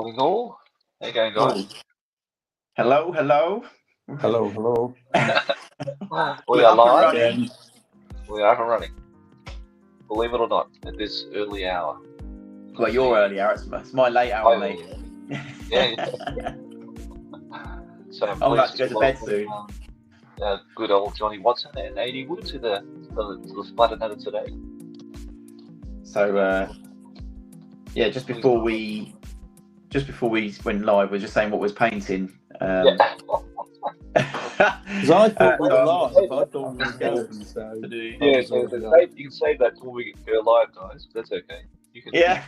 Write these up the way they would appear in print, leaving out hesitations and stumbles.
Morning all. How you going, guys? Hello. Hello. We are live. Again. We are up and running. Believe it or not, at this early hour. Well, your early hour. It's my late hour, mate. Yeah. So I'm about to go to bed soon. Good old Jonny Watson and Eavy Wood to the Splatter Natter today. So just before we went live, we were just saying what was painting. Because I thought we were live. I thought we were going. So you can save that till we go live, guys. That's okay. You can. Yeah.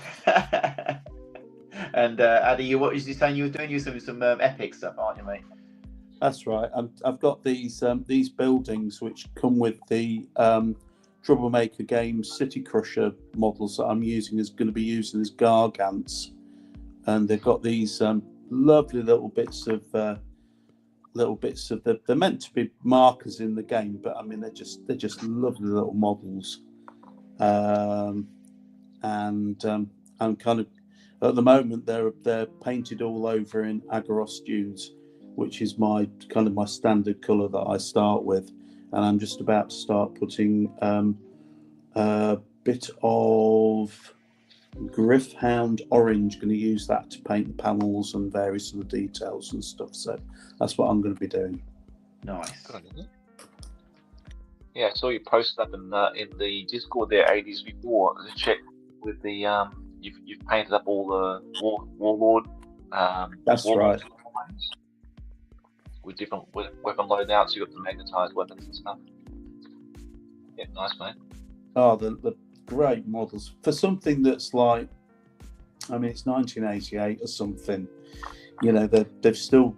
And Addy, what was you saying you were doing? You were doing some epic stuff, aren't you, mate? That's right. I've got these buildings which come with the Troublemaker Games City Crusher models that I'm going to be using as gargants, and they've got these lovely little bits of they're meant to be markers in the game, but I mean they're just lovely little models, and I'm kind of at the moment they're painted all over in Agaros Dunes, which is my standard colour that I start with, and I'm just about to start putting a bit of Griffhound orange. Going to use that to paint the panels and various other details and stuff. So that's what I'm going to be doing. Nice. Yeah, I saw you posted up in the Discord there, 80s before. Just check with the you've painted up all the warlord. That's warlord right. With different weapon loadouts, you got the magnetized weapons and stuff. Yeah, nice, mate. Oh, the great models for something that's like, I mean, it's 1988 or something. You know, they're still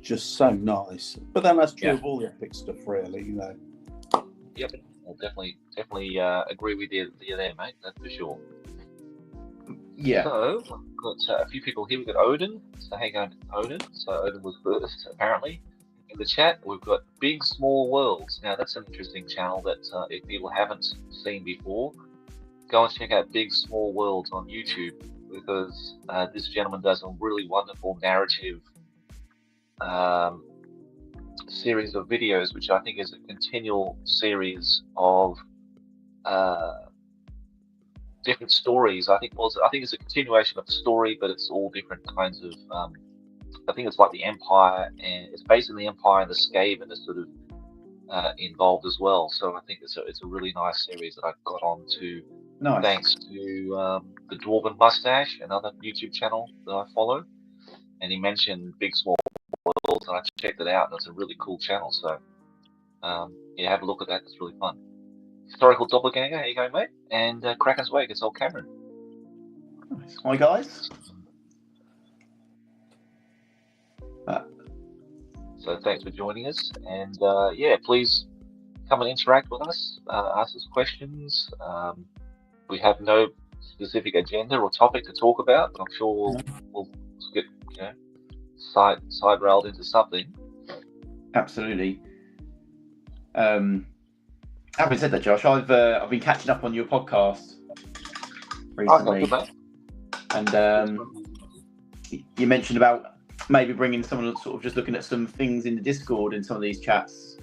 just so nice. But then that's true of all the epic stuff, really. You know. Yep, I'll definitely agree with you there, mate. That's for sure. Yeah. So we've got a few people here. We've got Odin. So how you going, Odin? So Odin was first, apparently. In the chat, we've got Big Small Worlds. Now that's an interesting channel that if people haven't seen before, go and check out Big Small Worlds on YouTube, because this gentleman does a really wonderful narrative series of videos, which I think is a continual series of different stories. I think it's a continuation of the story, but it's all different kinds of. I think it's like the Empire, and it's based in the Empire, and the Skaven is sort of involved as well. So I think it's a really nice series that I got on to. Nice. Thanks to the Dwarven Mustache, another YouTube channel that I follow, and he mentioned Big Small Worlds, and I checked it out, and it's a really cool channel. So have a look at that. It's really fun. Historical Doppelganger, how you going, mate? And Kraken's Wake, it's old Cameron. Nice. Hi, guys. So thanks for joining us, and please come and interact with us, ask us questions. We have no specific agenda or topic to talk about, but I'm sure we'll get side railed into something. Absolutely. Having said that, Josh, I've been catching up on your podcast recently, and you mentioned about maybe bringing someone, sort of just looking at some things in the Discord in some of these chats.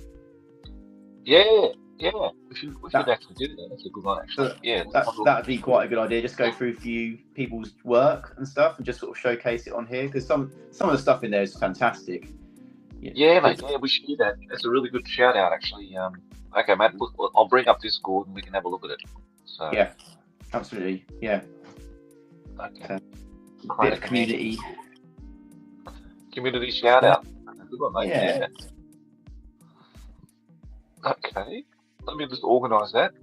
Yeah, we should actually do that. That's a good one, actually. That would be quite a good idea. Just go through a few people's work and stuff, and just sort of showcase it on here, because some of the stuff in there is fantastic. Yeah, mate. Yeah, we should do that. That's a really good shout out, actually. Okay, mate. Look, I'll bring up Discord and we can have a look at it. So yeah, absolutely. Yeah. Okay. Bit of community shout out. Good one, mate. Yeah. Okay. Let me just organise that.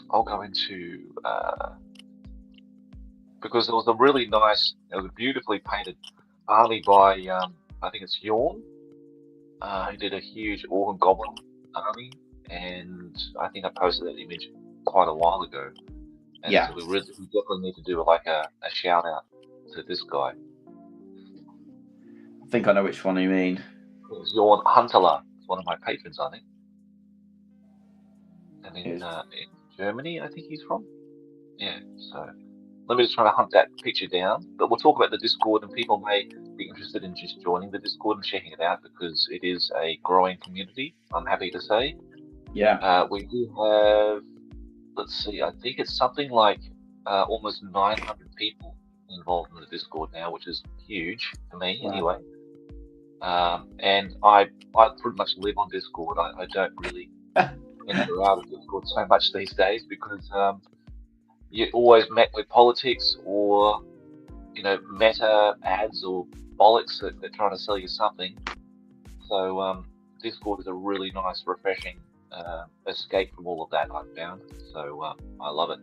I'll go into because it was a really nice, it was a beautifully painted army by I think it's Yawn, who did a huge Orc and Goblin army, and I think I posted that image quite a while ago. And so we definitely need to do like a shout out to this guy. I think I know which one you mean. It's Yawn Huntela. It's one of my patrons, I think. And in Germany, I think he's from. Yeah, so let me just try to hunt that picture down. But we'll talk about the Discord, and people may be interested in just joining the Discord and checking it out because it is a growing community, I'm happy to say. Yeah. We do have, let's see, I think it's something like almost 900 people involved in the Discord now, which is huge for me anyway. And I pretty much live on Discord. I don't really enter out of Discord so much these days because you're always met with politics or, meta ads or bollocks that they're trying to sell you something. So Discord is a really nice, refreshing escape from all of that, I've found. So I love it.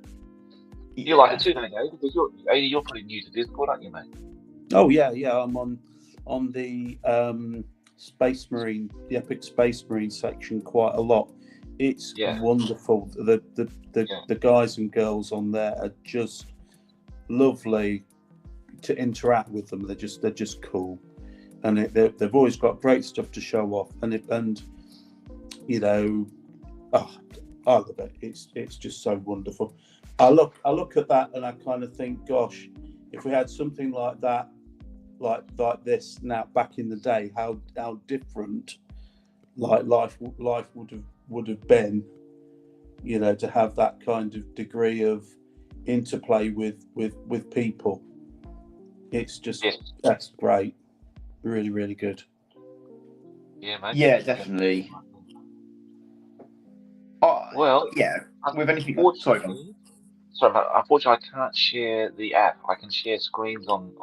You like it too, don't you? Because you're pretty new to Discord, aren't you, mate? Oh yeah. I'm on the Space Marine, the Epic Space Marine section quite a lot. It's wonderful. The guys and girls on there are just lovely to interact with them. They're just cool, and they've always got great stuff to show off. And I love it. It's just so wonderful. I look at that and I kind of think, gosh, if we had something like that, like this now back in the day, how different life would have been, to have that kind of degree of interplay with people. It's just that's great, really, really good. Yeah, mate. Yeah, definitely. Well, yeah. With anything, sorry, unfortunately, I can't share the app. I can share screens on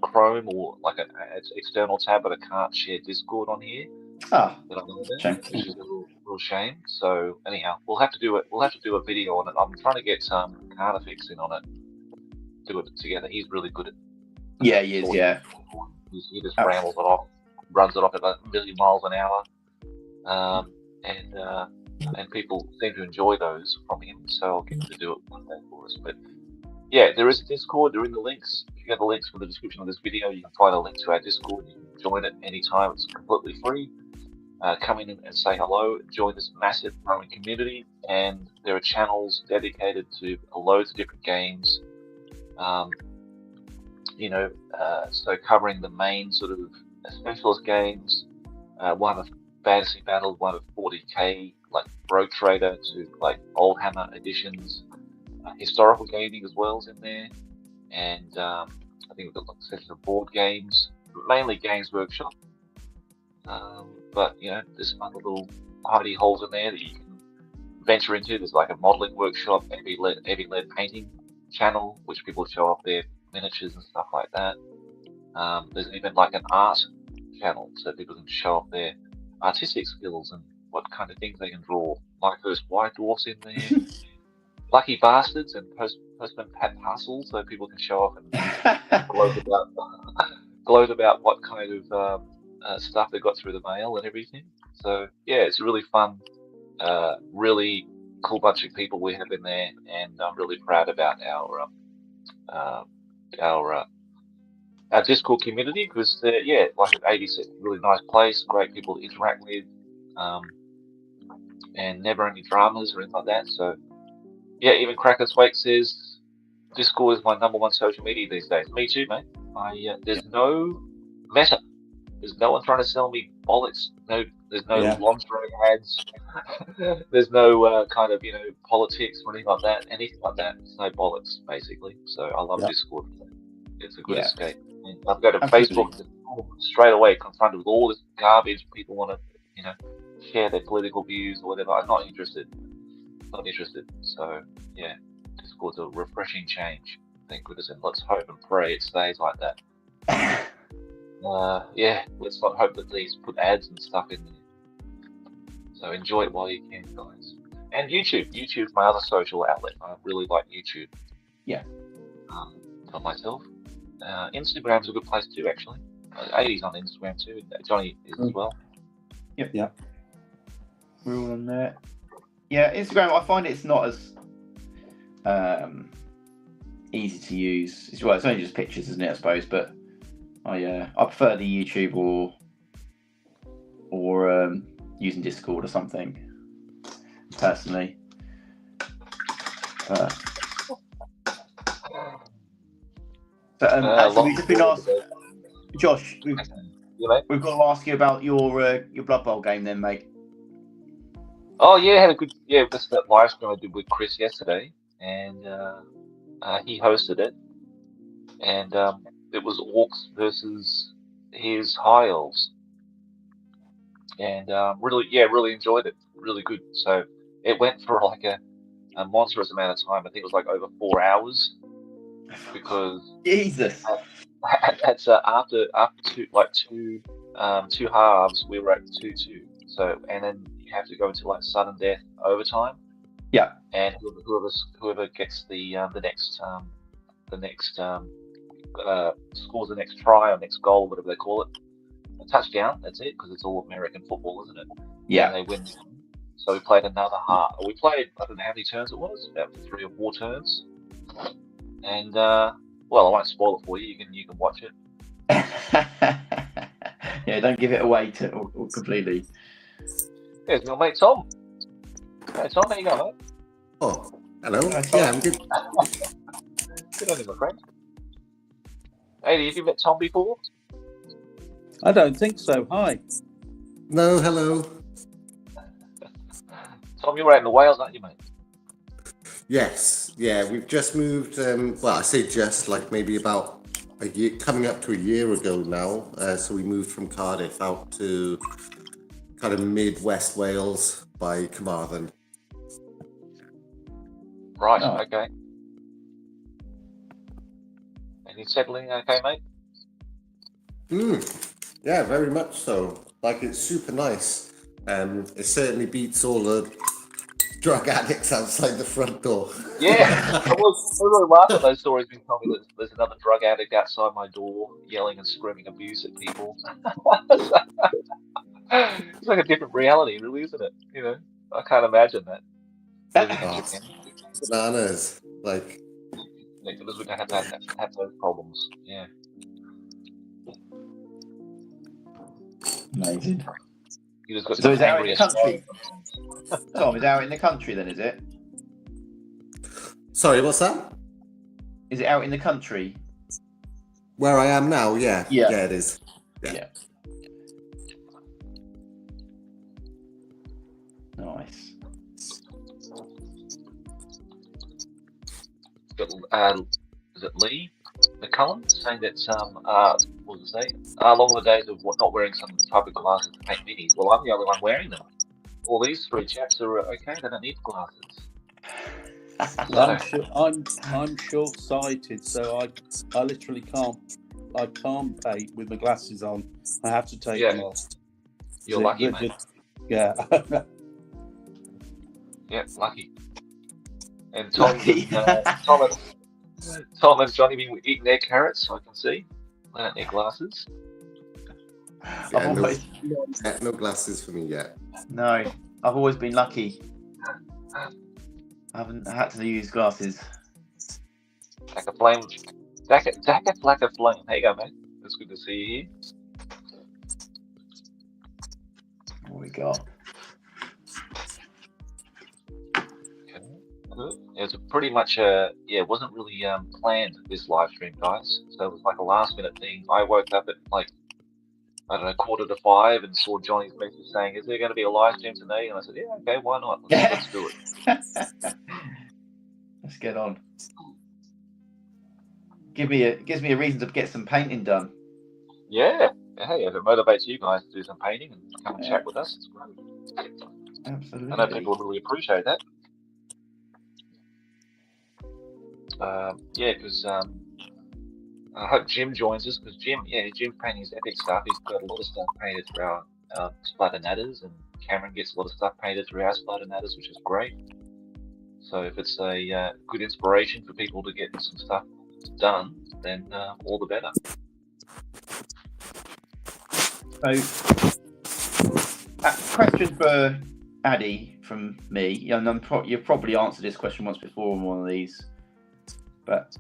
Chrome or like an external tab, but I can't share Discord on here. Shame. Which is a real shame. So anyhow, we'll have to do it. We'll have to do a video on it. I'm trying to get Carnifex in on it. Do it together. He's really good at. Yeah, he is. Yeah. He just rambles it off, runs it off at about 1 million miles an hour, and people seem to enjoy those from him. So I'll get him to do it one day for us. But yeah, there is a Discord. They're in the links. If you go to the links for the description of this video, you can find a link to our Discord. You can join it anytime. It's completely free. Come in and say hello. Join this massive growing community. And there are channels dedicated to loads of different games. So covering the main sort of specialist games. One of Fantasy Battle, one of 40k, like Rogue Trader, to like Old Hammer editions. Historical gaming as well is in there, and I think we've got like sections of board games, mainly Games Workshop. But there's other little hidey holes in there that you can venture into. There's like a modelling workshop, eavylead painting channel, which people show off their miniatures and stuff like that. There's even like an art channel, so people can show off their artistic skills and what kind of things they can draw. Like there's white dwarfs in there. Lucky Bastards and Postman Pat Parcels, so people can show off and gloat about what kind of stuff they got through the mail and everything. So yeah, it's a really fun, really cool bunch of people we have in there, and I'm really proud about our Discord community because like Eavy said, really nice place, great people to interact with, and never any dramas or anything like that. So. Yeah, even Cracker's Wake says Discord is my #1 social media these days. Me too, mate. There's no meta. There's no one trying to sell me bollocks. There's no lingerie ads. There's no kind of politics or anything like that. Anything like that. There's no bollocks basically. So I love Discord. It's a good escape. And I've got to Facebook straight away confronted with all this garbage. People want to share their political views or whatever. I'm not interested. So yeah, Discord's a refreshing change, thank goodness, and let's hope and pray it stays like that. Let's not hope that these put ads and stuff in there. So enjoy it while you can, guys. And YouTube's my other social outlet. I really like YouTube. Yeah. For myself. Instagram's a good place too, actually. 80's on Instagram too. Jonny is as well. Yep. We're all on there. Yeah, Instagram, I find it's not as easy to use. It's only just pictures, isn't it, I suppose, but I prefer the YouTube or using Discord or something, personally. So, actually, we've just been asked, Josh. We've got to ask you about your Blood Bowl game, then, mate. Oh yeah, had a good This that live stream I did with Chris yesterday, and he hosted it, and it was Orcs versus his High Elves, and really enjoyed it. Really good. So it went for like a monstrous amount of time. I think it was like over 4 hours because Jesus. That's after two halves we were at 2-2. So and then you have to go into like sudden death overtime. Yeah. And whoever gets the next scores the next try or next goal, whatever they call it, a touchdown. That's it, because it's all American football, isn't it? Yeah. And they win. So we played another half. We played, I don't know how many turns it was, about 3 or 4 turns. And well, I won't spoil it for you. You can watch it. Yeah, don't give it away completely. Here's my mate Tom. Hey Tom, how you going, mate? Oh, hello. Yeah, I'm good. Good on you, my friend. Hey, have you met Tom before? I don't think so. Hi. No, hello. Tom, you're out in the Wales, aren't you, mate? Yes, yeah, we've just moved. Well, I say just, like maybe about a year, coming up to a year ago now. So we moved from Cardiff out to kind of mid-West Wales by Carmarthen. Right. Oh. Okay. And you settling okay, mate? Yeah, very much so. Like, it's super nice. It certainly beats all the drug addicts outside the front door. Yeah, I was really laughing at those stories being told me that there's another drug addict outside my door yelling and screaming abuse at people. It's like a different reality, really, isn't it? You know, I can't imagine that. Bananas. Like, because we don't have those problems. Yeah. Amazing. You just got so is it out in the country? Tom, is it out in the country then, is it? Sorry, what's that? Is it out in the country? Where I am now, yeah. Yeah, it is. Yeah. Nice. Is it Lee McCullum saying that what does it say? Along the days of not wearing some type of glasses to paint minis. Well, I'm the only one wearing them. All these 3 chaps are okay. They don't need glasses. I'm short-sighted, so I literally can't paint with my glasses on. I have to take them off. You're lucky, mate. Yeah. Yeah, lucky. And Tom and Jonny been eating their carrots, I can see. They don't need glasses. Yeah, no glasses for me yet. No, I've always been lucky. I haven't had to use glasses. Jack a flame. Jack a flack of flame. There you go, mate. It's good to see you here. What we got? It was pretty much it wasn't really planned, this live stream, guys. So it was like a last minute thing. I woke up at like, I don't know, 4:45 and saw Johnny's message saying, "Is there going to be a live stream today?" And I said, "Yeah, okay, why not? Let's do it." Let's get on. Gives me a reason to get some painting done. Yeah. Hey, if it motivates you guys to do some painting and come and chat with us, it's great. Absolutely. I know people would really appreciate that. Because I hope Jim joins us, because Jim's painting his epic stuff. He's got a lot of stuff painted through our Splatter Natters, and Cameron gets a lot of stuff painted through our Splatter Natters, which is great. So if it's a good inspiration for people to get some stuff done, then all the better. So, question for Addy from me. You've probably answered this question once before on one of these, but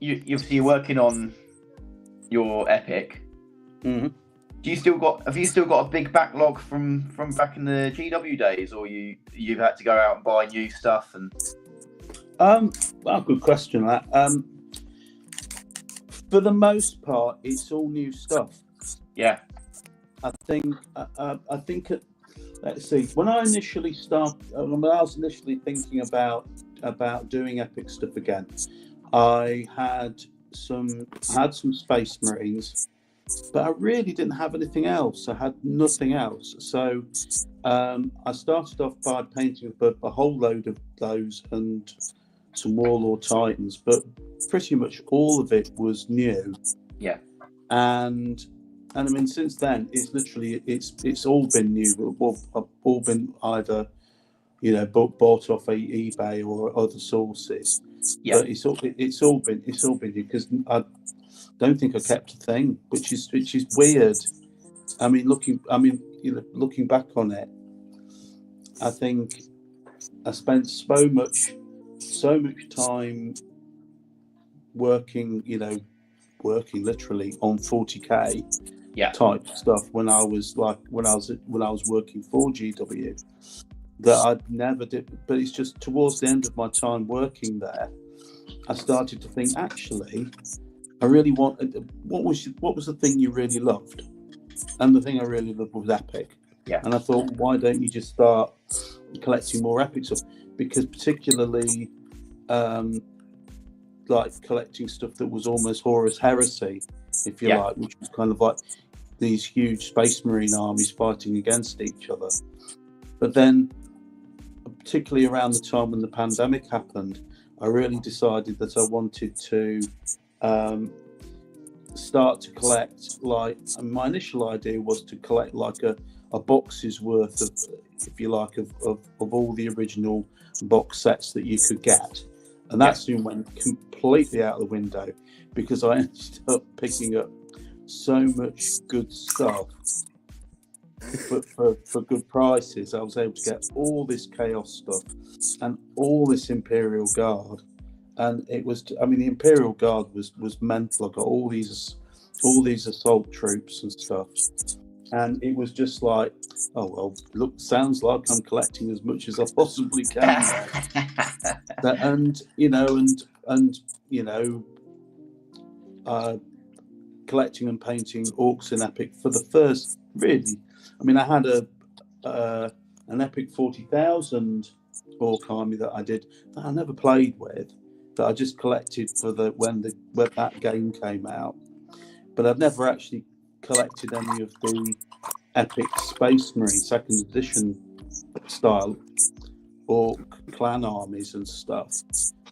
you're working on your epic. Mm-hmm. Have you still got a big backlog from back in the GW days, or you've had to go out and buy new stuff? And Well, good question. That for the most part, it's all new stuff. Yeah. I think. Let's see. When I was initially thinking about doing epic stuff again, I had some Space Marines, but I really didn't have anything else. I had nothing else. So I started off by painting a whole load of those and some Warlord Titans, but pretty much all of it was new. Yeah. And I mean, since then, it's all been new. All been either, bought off eBay or other sources. Yeah. But it's all been new, because I don't think I kept a thing, which is weird. I mean, looking back on it, I think I spent so much time working literally on 40k type stuff when I was working for GW, that I never did. But it's just towards the end of my time working there, I started to think, actually, I really wanted, what was the thing you really loved? And the thing I really loved was epic. Yeah. And I thought, why don't you just start collecting more epic stuff? Because particularly like collecting stuff that was almost Horus Heresy, if you like, which was kind of like these huge Space Marine armies fighting against each other. But then, particularly around the time when the pandemic happened, I really decided that I wanted to start to collect, my initial idea was to collect like a box's worth of, if you like, of all the original box sets that you could get. And that soon went completely out of the window, because I ended up picking up so much good stuff for good prices. I was able to get all this Chaos stuff and all this Imperial Guard, and it was, I mean, the Imperial Guard was mental. I got all these assault troops and stuff, and it was just like, oh well, look, sounds like I'm collecting as much as I possibly can. Collecting and painting orcs in epic for the first, really, I mean, I had an epic 40,000 orc army that I did, that I never played with, that I just collected for when that game came out. But I've never actually collected any of the epic Space Marine 2nd edition style orc clan armies and stuff.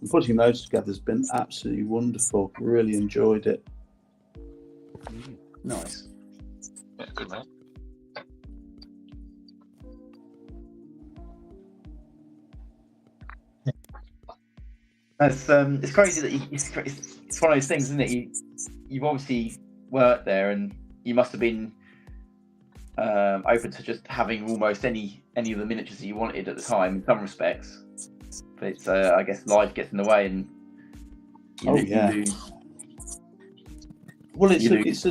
And putting those together has been absolutely wonderful. Really enjoyed it. Nice. Yeah, good man. It's crazy that it's one of those things, isn't it? You've obviously worked there, and you must have been open to just having almost any of the miniatures that you wanted at the time in some respects. But it's I guess life gets in the way, and you well, it is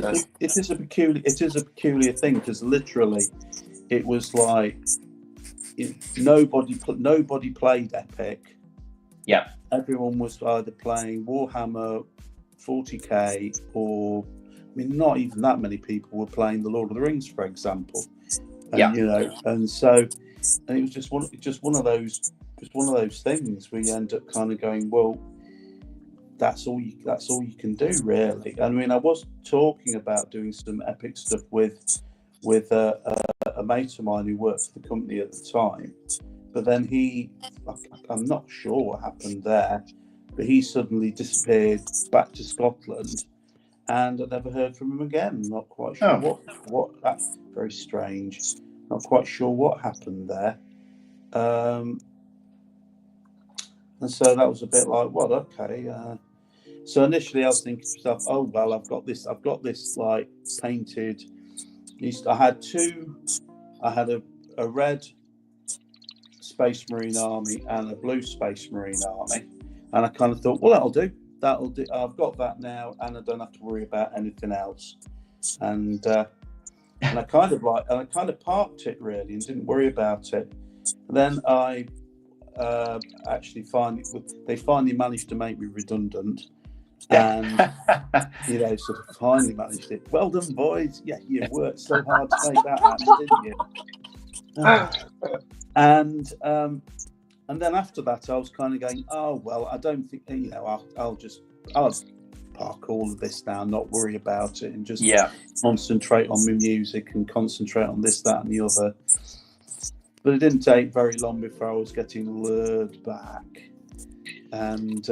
a peculiar thing, because literally it was like nobody played epic. Yeah. Everyone was either playing Warhammer 40k, or, I mean, not even that many people were playing the Lord of the Rings, for example. And, and it was just one of those things where you end up kind of going, well, that's all you can do, really. I mean, I was talking about doing some epic stuff with a mate of mine who worked for the company at the time, but then I'm not sure what happened there, but he suddenly disappeared back to Scotland, and I never heard from him again. Not quite sure what. That's very strange. Not quite sure what happened there. And so that was a bit like, well, okay. So initially I was thinking to myself, oh well, I've got this like painted. I had a red Space Marine army and a blue Space Marine army, and I kind of thought, well, that'll do. I've got that now, and I don't have to worry about anything else. And I kind of parked it, really, and didn't worry about it. And then I actually finally managed to make me redundant. And sort of finally managed it. Well done, boys. Yeah, you worked so hard to make that happen, didn't you? And then after that, I was kind of going, oh well, I don't think I'll park all of this now, not worry about it, and just concentrate on my music and concentrate on this, that, and the other. But it didn't take very long before I was getting lured back, and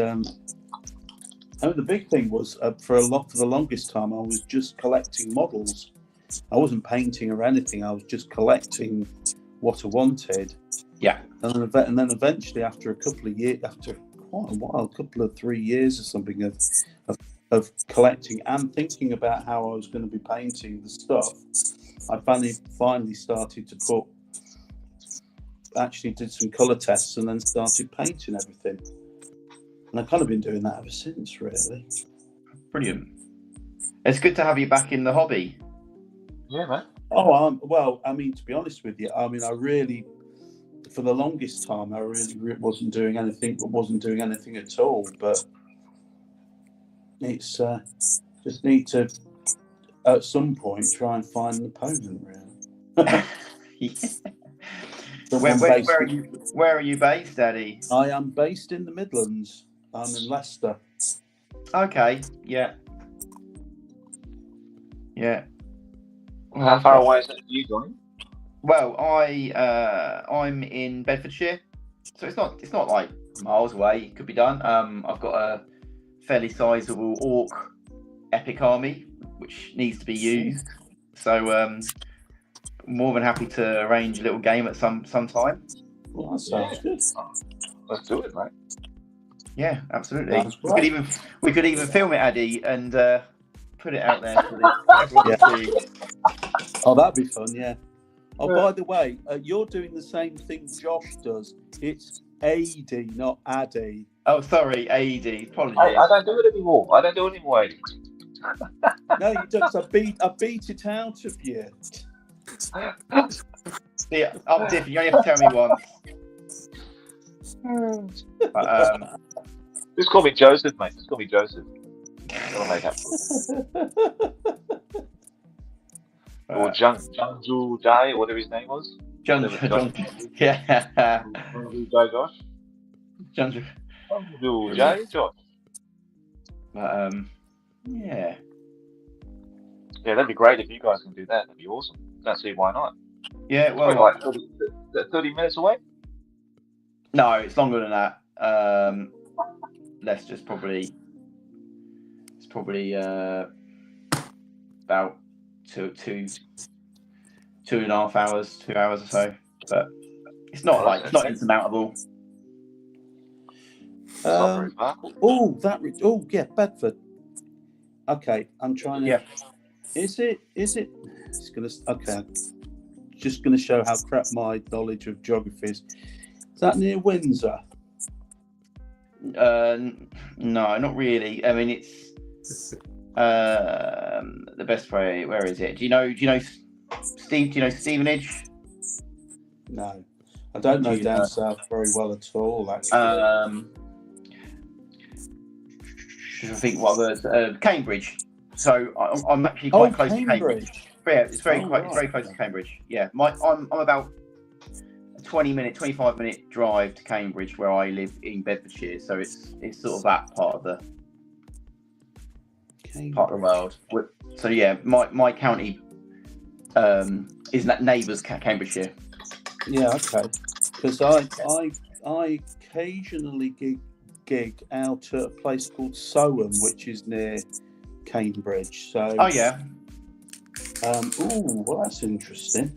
the big thing was for the longest time I was just collecting models. I wasn't painting or anything. I was just collecting what I wanted. Yeah. And then eventually, after a couple of years, after quite a while, 3 years or something of collecting and thinking about how I was going to be painting the stuff, I finally started to did some colour tests and then started painting everything. And I've kind of been doing that ever since, really. Brilliant. It's good to have you back in the hobby. Yeah, mate. Oh, well, I mean, to be honest with you, I mean, I really, for the longest time, I really wasn't doing anything at all. But it's just need to, at some point, try and find an opponent, really. Where are you based, Daddy? I am based in the Midlands. I'm in Leicester. Okay. Yeah. How far away is that for you, Jonny? Well, I'm in Bedfordshire, so it's not like miles away. It could be done. I've got a fairly sizable orc epic army which needs to be used. So more than happy to arrange a little game at some time. Well, that sounds good. Let's do it, mate. Yeah, absolutely. We could even film it, Addy, and put it out there for everyone to see. Oh, that'd be fun, yeah. Oh, by the way, you're doing the same thing Josh does. It's AD, not Addy. Oh, sorry, AD. Apologies. I don't do it anymore. No, you don't. I beat it out of you. Yeah, I'm different. You only have to tell me once. But, just call me Joseph, mate. Just call me Joseph. That'll make up. Or Junju Jai, whatever his name was. Junju, yeah. Junju Jai Josh. Junju Jai Josh. But yeah. Yeah, that'd be great if you guys can do that. That'd be awesome. Don't see why not. Yeah, well, like 30 minutes away. No, it's longer than that. Let's just probably. It's probably about 2.5 hours, 2 hours or so, but it's not it's not insurmountable. Yeah, Bedford. Okay, I'm trying to. Yeah. Is it? It's gonna. Okay, just gonna show how crap my knowledge of geography is. Is that near Windsor? No, not really. I mean, it's the best way. Where is it? Do you know Steve? Do you know Stevenage? No, I don't know down south very well at all. Actually, I think Cambridge. So I'm actually quite close to Cambridge. Yeah, it's very close to Cambridge. Yeah, I'm about a 25-minute drive to Cambridge, where I live in Bedfordshire. So it's sort of that part of the world. So yeah, my county is that neighbours Cambridgeshire. Yeah, okay. Because I occasionally gig out at a place called Soham, which is near Cambridge. So well, that's interesting.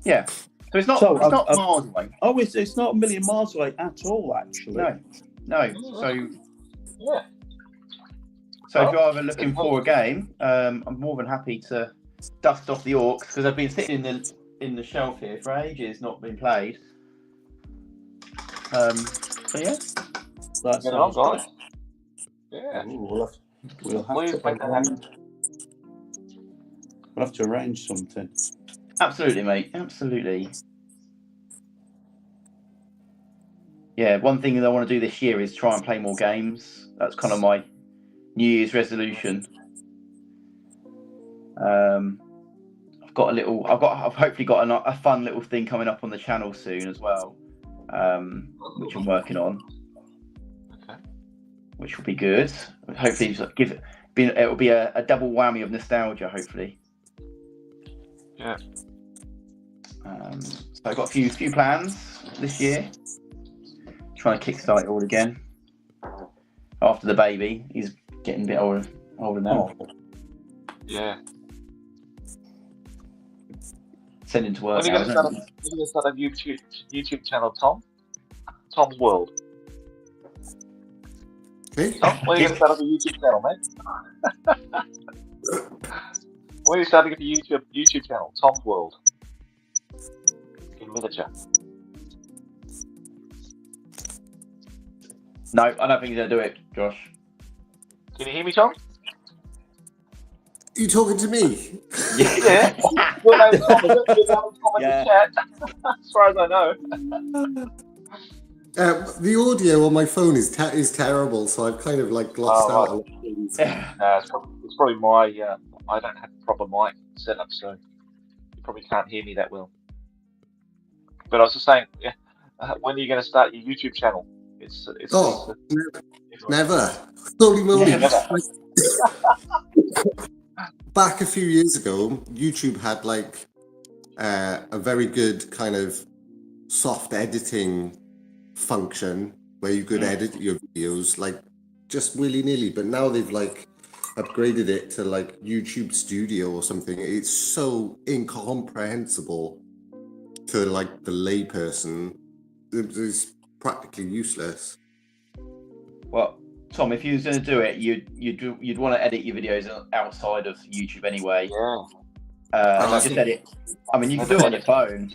Yeah. So it's not miles away. Oh, it's not a million miles away at all, actually. No. So yeah. So if you're ever looking for a game, I'm more than happy to dust off the orcs, because they've been sitting in the shelf here for ages, not been played. So yeah. That's guys. Yeah. Ooh, we'll have to arrange something. Absolutely, mate. Absolutely. Yeah, one thing that I want to do this year is try and play more games. That's kind of my New Year's resolution. I've hopefully got a fun little thing coming up on the channel soon as well, which I'm working on. Okay. Which will be good. Hopefully, it'll be a double whammy of nostalgia. Hopefully. Yeah. So I've got a few plans this year. Trying to kickstart it all again. After the baby, he's getting a bit older now. Yeah. Send him to work. When are you going to start a YouTube channel, Tom? Tom's World. Hey? Tom, when are you going to start a YouTube channel, mate? When are you starting a YouTube channel? Tom's World. In miniature. No, I don't think he's going to do it, Josh. Can you hear me, Tom? You talking to me? Yeah. Your name's Tom, is it? Your name's Tom in the chat. As far as I know. The audio on my phone is terrible, so I've kind of like lost out on things. It's probably my. I don't have a proper mic set up, so you probably can't hear me that well. But I was just saying, when are you going to start your YouTube channel? Never. Holy moly! Back a few years ago, YouTube had like a very good kind of soft editing function where you could edit your videos like just willy-nilly, but now they've like upgraded it to like YouTube Studio or something. It's so incomprehensible to like the layperson. It's practically useless. Well, Tom, if you was going to do it, you'd want to edit your videos outside of YouTube anyway. Yeah. Just edit. I mean, you can do it on your phone.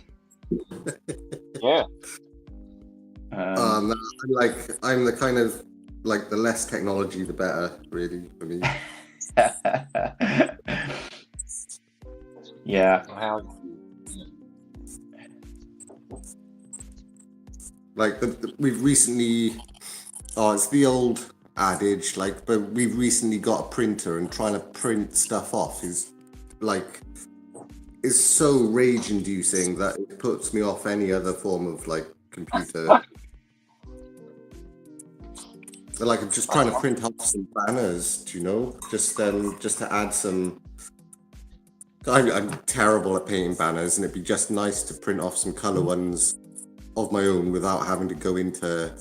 Yeah. I'm the kind of like the less technology, the better, really, for me. Yeah. Like we've recently, it's the old adage, like, but we've recently got a printer, and trying to print stuff off is so rage-inducing that it puts me off any other form of like computer. Like I'm just trying to print off some banners, do you know? Just to add some. I'm terrible at painting banners, and it'd be just nice to print off some colour ones of my own without having to go into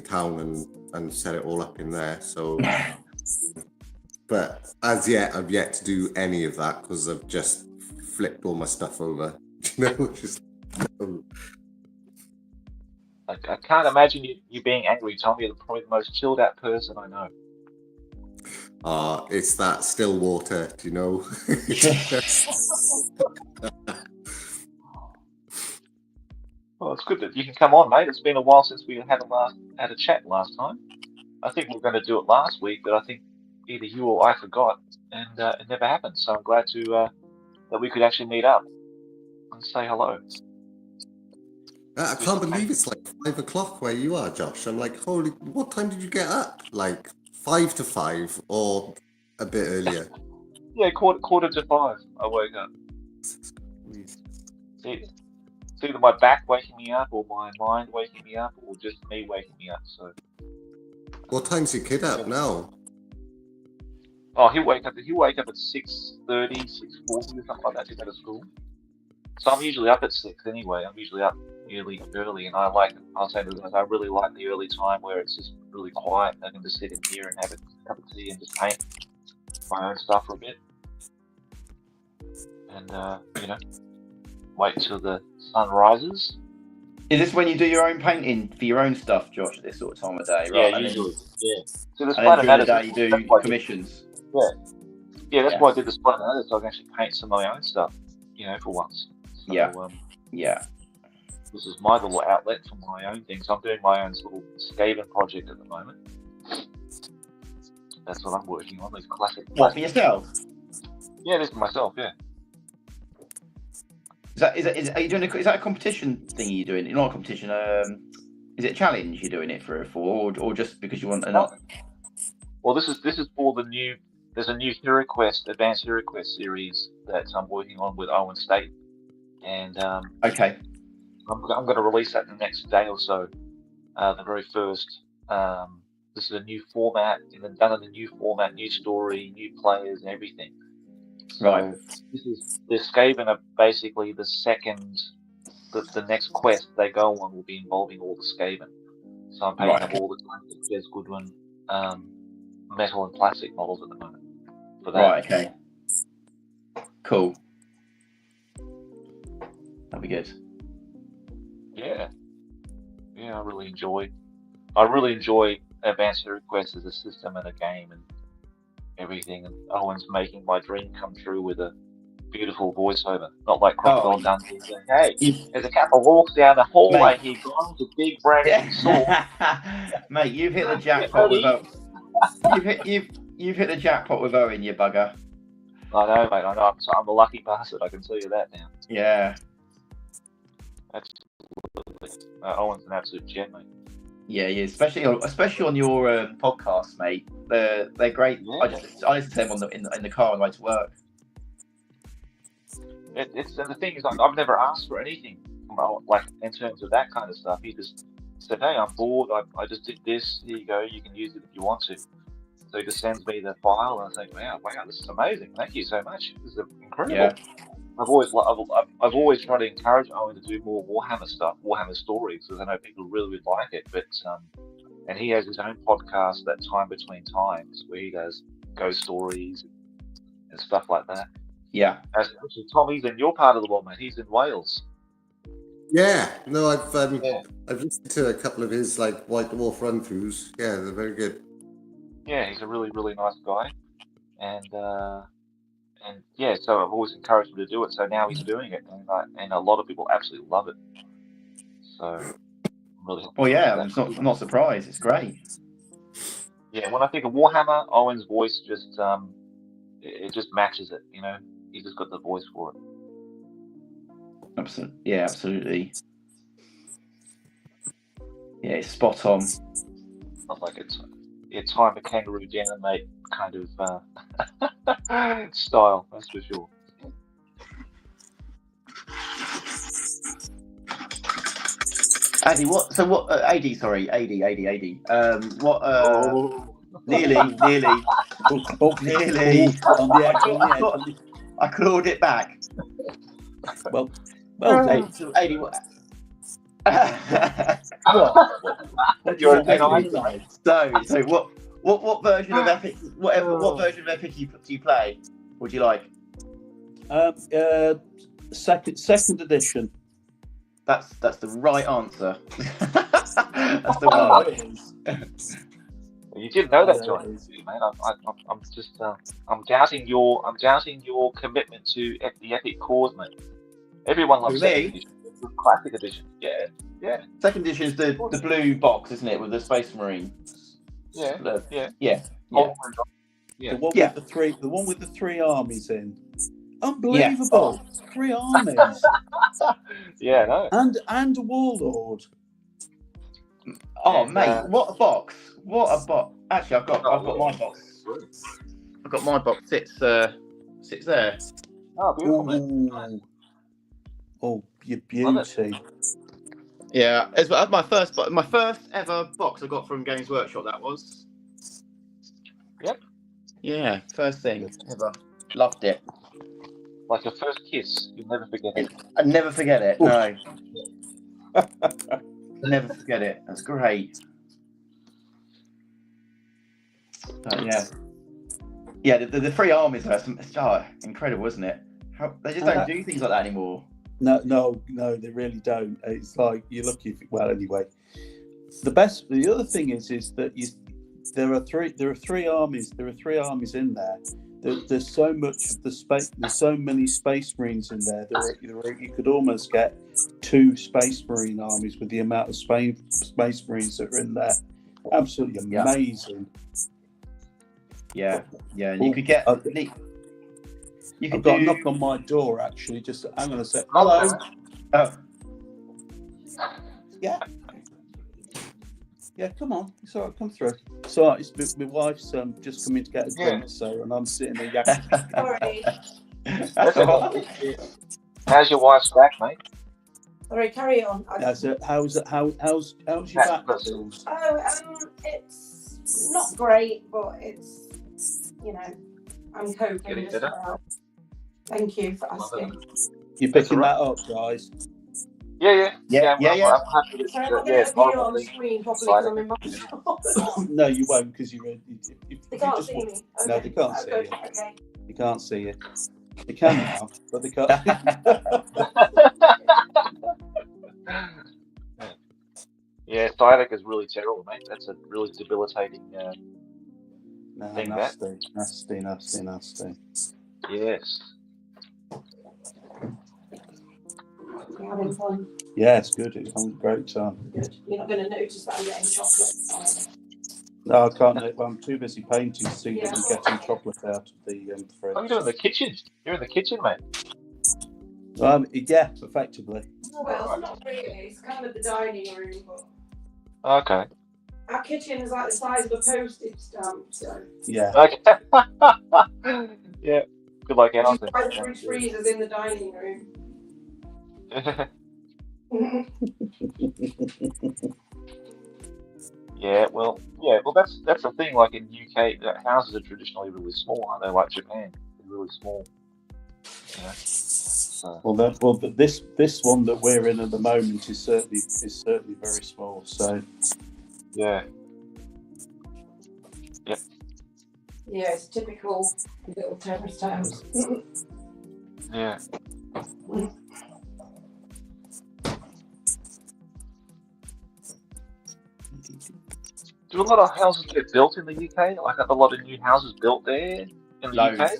town and set it all up in there. So, but as yet, I've yet to do any of that because I've just flipped all my stuff over. You know, I can't imagine you being angry, Tom. You're probably the most chilled out person I know. It's that still water, do you know? Well, it's good that you can come on, mate. It's been a while since we had a chat last time. I think we were going to do it last week, but I think either you or I forgot, and it never happened. So I'm glad that we could actually meet up and say hello. I can't believe it's like 5 o'clock where you are, Josh. I'm like, holy, what time did you get up? Like 5 to 5 or a bit earlier? Yeah, quarter to 5 I woke up. It's either my back waking me up or my mind waking me up or just me waking me up. So. What time's your kid up now? Oh, he'll wake up at 6:30, 6:40 or something like that to go to school. So I'm usually up at 6 anyway. I'm usually up early, and I was saying to the guys, I really like the early time where it's just really quiet. I can just sit in here and have a cup of tea and just paint my own stuff for a bit, and wait till the sun rises. Is this when you do your own painting for your own stuff, Josh? At this sort of time of day, right? Yeah, usually. Yeah. So the and Splatter then during Natter, the day you do commissions. Yeah, that's why I did the Splatter Natter, so I can actually paint some of my own stuff, for once. So, yeah. This is my little outlet for my own things. I'm doing my own little Skaven project at the moment. That's what I'm working on. These classic. What, for yourself? Yeah, this is myself. Yeah. Are you doing is that a competition thing you're doing? Not a competition. Is it a challenge you're doing it for or just because you want another? Well, this is for the new. There's a new Advanced Hero Quest series that I'm working on with Owen State, and okay, I'm going to release that in the next day or so. The very first. This is a new format, done in a new format, new story, new players, and everything. So right. The Skaven are basically the second. The next quest they go on will be involving all the Skaven. So I'm painting up all the classic Jez Goodwin metal and plastic models at the moment for that. Right, okay. Cool. That'll be good. Yeah, I really enjoy Advanced Hero Quest as a system and a game and everything. And Owen's making my dream come true with a beautiful voiceover, not like Crocodile Dundee saying, "Hey, there's a couple walks down the hallway here, guys, with big branding sword." Mate, you've hit the jackpot with Owen. You've hit the jackpot with Owen, you bugger. I know, mate. I know. I'm a lucky bastard. I can tell you that now. Yeah. Absolutely. Owen's an absolute gem, mate. Yeah, especially on your podcast, mate. They're great. Yeah. I listen to them in the car on the way to work. It's the thing is, I've never asked for anything, like in terms of that kind of stuff. He just said, "Hey, I'm bored. I just did this. Here you go. You can use it if you want to." So he just sends me the file, and I think, "Wow, this is amazing. Thank you so much. This is incredible." Yeah. I've always tried to encourage Owen to do more Warhammer stuff, Warhammer stories, because I know people really would like it. But and he has his own podcast, that Time Between Times, where he does ghost stories and stuff like that. Yeah. Actually, Tom, he's in your part of the world, mate. He's in Wales. Yeah. No, I've listened to a couple of his like White Dwarf run-throughs. Yeah, they're very good. Yeah, he's a really, really nice guy, and yeah, so I've always encouraged him to do it. So now he's doing it, and a lot of people absolutely love it. So I'm really happy. Well, yeah, I'm not surprised. It's great. Yeah, when I think of Warhammer, Owen's voice just it just matches it. You know, he's just got the voice for it. Absolutely. Yeah, absolutely. Yeah, it's spot on. Not like it's time a kangaroo down, mate. Kind of style, that's for sure. AD, what? So what? AD, sorry, AD. What? Nearly. Nearly. I clawed it back. Well, so AD, what? What So what version of Epic? What version of Epic do you play? Would you like? Second edition. That's the right answer. That's the one. You didn't know that, Jonny, man. I'm doubting your commitment to the Epic cause, mate. Everyone loves second edition. It's the classic edition. Yeah. Second edition is the blue box, isn't it, with the Space Marine? Yeah. The one with the three armies in. Unbelievable. Yeah. 3 armies. Yeah, no. And a warlord. Oh, mate, what a box. Actually, I've got my box. I've got my box. Sits there. Oh, beautiful. Oh, your beauty. Yeah, it's my first ever box I got from Games Workshop. That was. Yep. Yeah, first thing ever. Loved it. Like a first kiss, you'll never forget it. I'd never forget it. No. Never forget it. That's great. Yeah. The 3 armies are incredible, isn't it? They just don't do things like that anymore. No, they really don't. It's like you're lucky. Anyway, the other thing is that there are three armies. There are 3 armies in there. There's so much of the space. There's so many Space Marines in there. You could almost get 2 Space Marine armies with the amount of Space Marines that are in there. Absolutely amazing. Yeah. And you could get. I've got a knock on my door, actually. Just hang on a sec. Hello. Oh. Yeah. Yeah, come on. It's all right. Come through. It's all right. It's, my wife's just coming to get a drink, so and I'm sitting there yakking. Sorry. That's all right. How's your wife's back, mate? Sorry, carry on. How's your back, Jules? It's not great, but it's, you know, I'm coping Getting as better? well. Thank you for asking. You picking that up, guys? Yeah. Yeah. I'm happy with Sorry, I'm not yeah, going it's to appear horrible on the thing. screen properly because I'm in my shop. No, you won't, because you're. They can't see me. No, Okay. they can't see Good. you. Okay. They can't see you. They can now, but they can't. Yeah, sciatica is really terrible, mate. That's a really debilitating No, thing. nasty. Yes. You're having fun. Yeah, it's good. It's having a great time. Good. You're not going to notice that I'm getting chocolate. No, I can't. I'm too busy painting to see that Yeah. I'm getting chocolate out of the fridge. Oh, you're doing the kitchen. You're in the kitchen, mate. Yeah, effectively. Well, it's not really. It's kind of the dining room, but Okay. our kitchen is like the size of a postage stamp, so. Yeah. Okay. Yeah. Good luck Which out is why the fridge freezer's in the dining room. Yeah, well, that's the thing. Like in UK, the houses are traditionally really small, aren't they? Like Japan, they're really small. You know? So, Well, this one that we're in at the moment is certainly very small. So yeah. Yeah, it's typical little terrace house. Yeah. Do a lot of houses get built in the UK? Like a lot of new houses built there in the UK?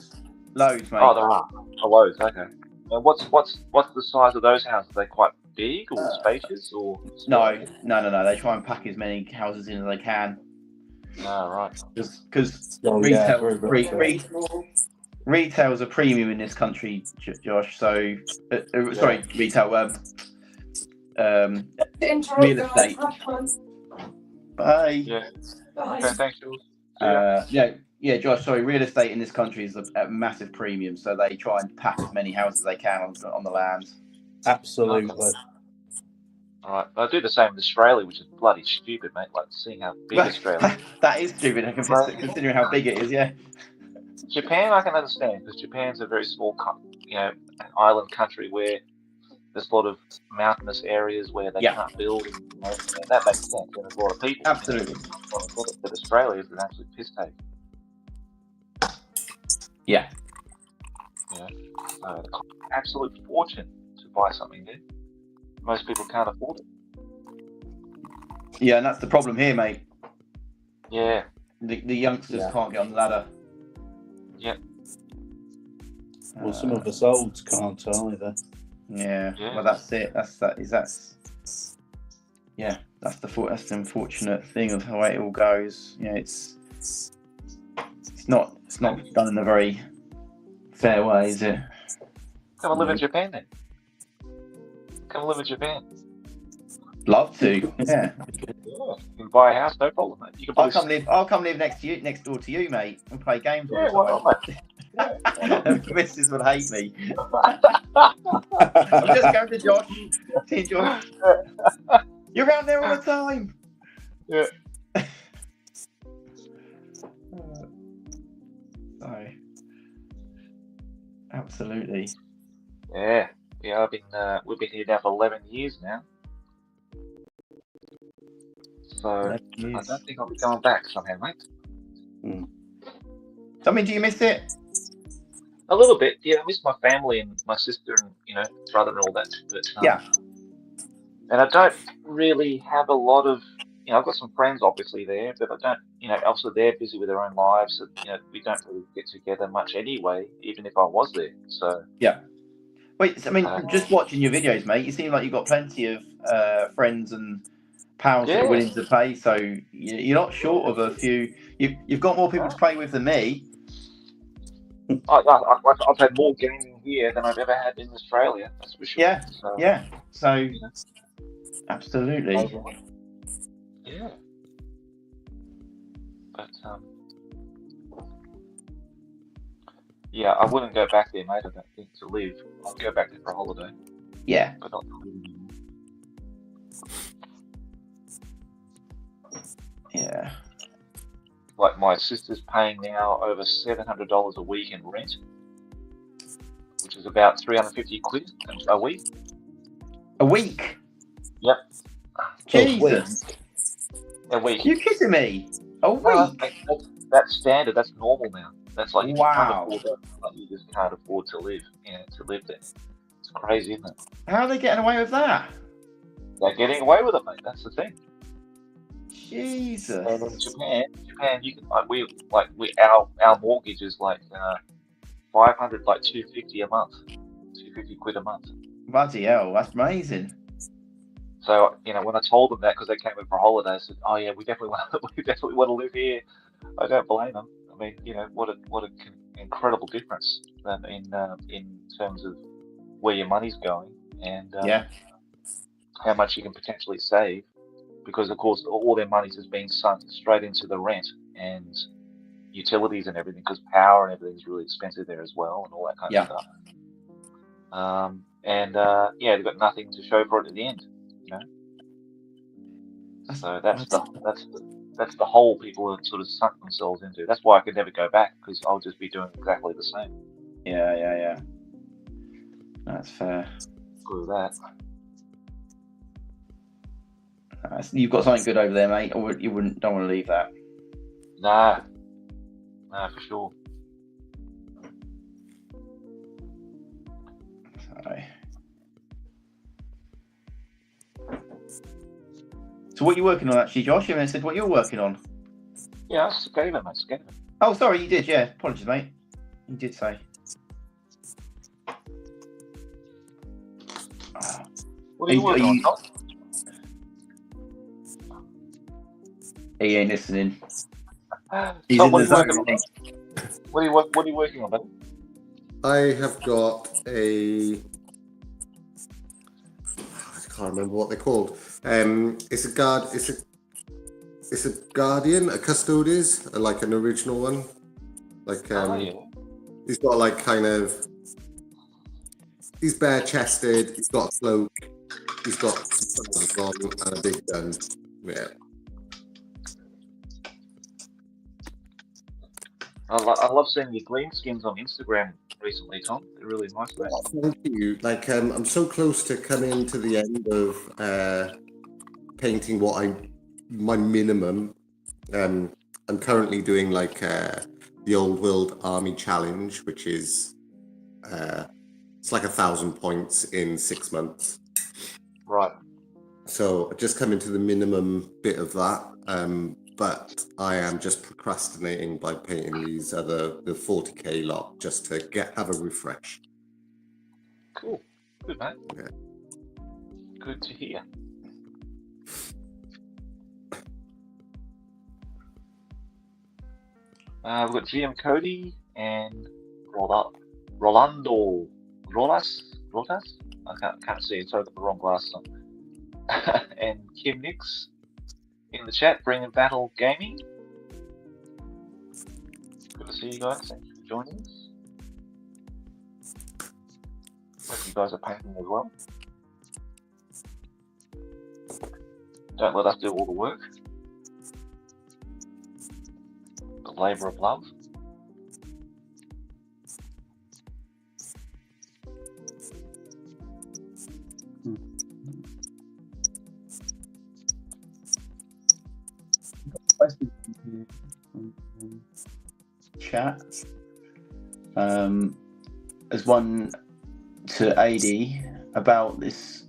Loads, mate. Oh, there are. Oh, loads. Okay. And what's the size of those houses? Are they quite big or spacious or? No. They try and pack as many houses in as they can. Oh, right. Because retail's a premium in this country, Josh. So, sorry, retail. Real estate. Bye. Yeah. Bye. Okay, thanks, Jules. Yeah, Josh. Sorry, real estate in this country is a massive premium, so they try and pack as many houses as they can on the land. absolutely. All right. I do the same in Australia, which is bloody stupid, mate. Like seeing how big Australia is. That is stupid, considering how big it is. Yeah. Japan, I can understand because Japan's a very small, an island country where there's a lot of mountainous areas where they can't build, and that makes sense. And there's a lot of people. Absolutely. But Australia is an absolute piss take. Yeah. Absolute fortune to buy something there. Most people can't afford it. Yeah, and that's the problem here, mate. Yeah. The youngsters can't get on the ladder. Yeah. Well, some of us olds can't either. Yeah. Well, that's it. That's the unfortunate thing of how it all goes. You know, it's not done in a very fair way, is it? Come and live in Japan then. Come and live in Japan. Love to. Yeah. You can buy a house, no problem, mate. You can I'll come live next door to you, mate, and play games all the why time. not, mate? The missus would hate me. I'm just going to Josh. See Josh. You're around there all the time. Yeah. Sorry. Absolutely. Yeah. We've been here now for 11 years now. So I don't think I'll be going back somehow, mate. I mean, do you miss it? A little bit, yeah. I miss my family and my sister and brother and all that. But, and I don't really have a lot of. I've got some friends obviously there, but I don't. Also they're busy with their own lives. So, we don't really get together much anyway, even if I was there. So yeah. Wait, I mean, just watching your videos, mate, you seem like you've got plenty of friends and pals that are willing to play. So you're not short of a few. You've got more people to play with than me. I've had more gaming here than I've ever had in Australia. That's for sure. Yeah, so, yeah. So absolutely. Yeah. yeah, I wouldn't go back there, mate. I don't think to live. I'd go back there for a holiday, Yeah. but not to live anymore. Yeah. Like my sister's paying now over $700 a week in rent, which is about 350 quid a week. A week? Yep. Jesus. A week. You kidding me? A week? That's standard. That's normal now. That's like, if you can't Wow. afford that, like, you just can't afford to live. To live there. It's crazy, isn't it? How are they getting away with that? They're getting away with it, mate. That's the thing. Jesus. And in Japan, you can our mortgage is like 500, like 250 a month, 250 quid a month. Bloody hell, that's amazing. So when I told them that, because they came in for a holiday, I said, "Oh yeah, we definitely want to live here." I don't blame them. I mean, what an incredible difference in terms of where your money's going and how much you can potentially save. Because of course all their money is being sunk straight into the rent and utilities and everything, because power and everything is really expensive there as well, and all that kind of stuff. They've got nothing to show for it at the end, So that's the hole people have sort of sunk themselves into. That's why I could never go back, because I'll just be doing exactly the same. Yeah. That's fair. Screw that. You've got something good over there, mate. Or you don't want to leave that. Nah, for sure. Sorry. So what are you working on, actually, Josh? You haven't said what you're working on. Yeah, I gave him. Oh, sorry, you did. Yeah, apologies, mate. You did say. What are you working on, Tom? He ain't listening. He's Tom, what are you working on, buddy? I have got I can't remember what they're called. It's a guardian, a custodes, like an original one. Like he's got like kind of, he's bare chested, he's got a cloak, he's got some on and a big gun. Yeah. I love seeing your green skins on Instagram recently, Tom. They're really nice, mate. Thank you. Like, I'm so close to coming to the end of painting my minimum. I'm currently doing like the Old World Army Challenge, which is it's like 1,000 points in 6 months. Right. So just coming to the minimum bit of that. But I am just procrastinating by painting the 40k lot just to have a refresh. Cool. Good, mate. Yeah. Good to hear. We've got GM Cody and Rolando Rolas. I can't see it, so I've got the wrong glasses on. And Kim Nix in the chat, bringing Battle Gaming. Good to see you guys. Thank you for joining us. Hope you guys are painting as well. Don't let us do all the work. The labour of love. Chat. As one to AD about this.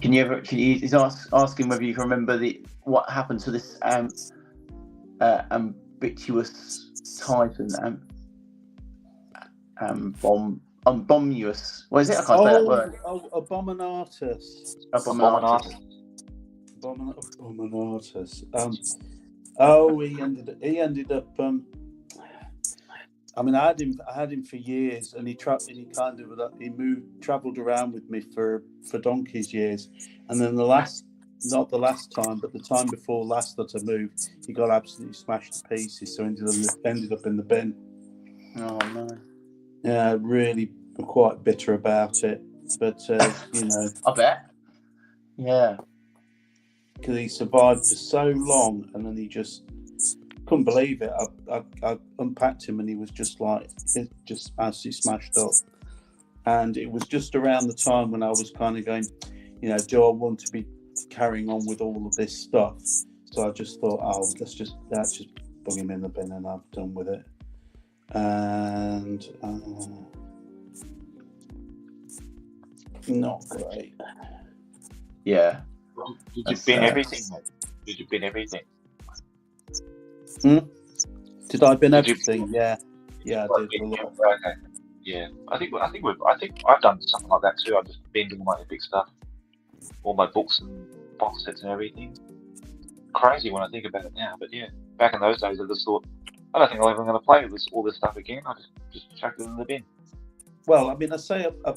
He's asking whether you can remember what happened to this ambiguous Titan bombus. What is it? I can't say that word. Abominatus. Abominatus. He ended up. I mean, I had him for years, and he travelled around with me for donkey's years, and then the last not the last time, but the time before last that I moved, he got absolutely smashed to pieces, so ended up in the bin. Oh no. Yeah, really quite bitter about it, but you know, I bet. Yeah. because he survived for so long, and then he just couldn't believe it. I unpacked him, and he was just like, just absolutely smashed up. And it was just around the time when I was kind of going, you know, do I want to be carrying on with all of this stuff? So I just thought, oh, let's just bung him in the bin, and I've done with it. And not great. Yeah. Did you bin everything, mate? Did you bin everything? Did I bin everything? Yeah, I did. Okay. Yeah, I think I've done something like that too. I just binned all my epic stuff, all my books and box sets and everything. Crazy when I think about it now, but yeah, back in those days, I just thought, I don't think I'm ever going to play with all this stuff again. I just chucked it in the bin. Well, I mean, I say I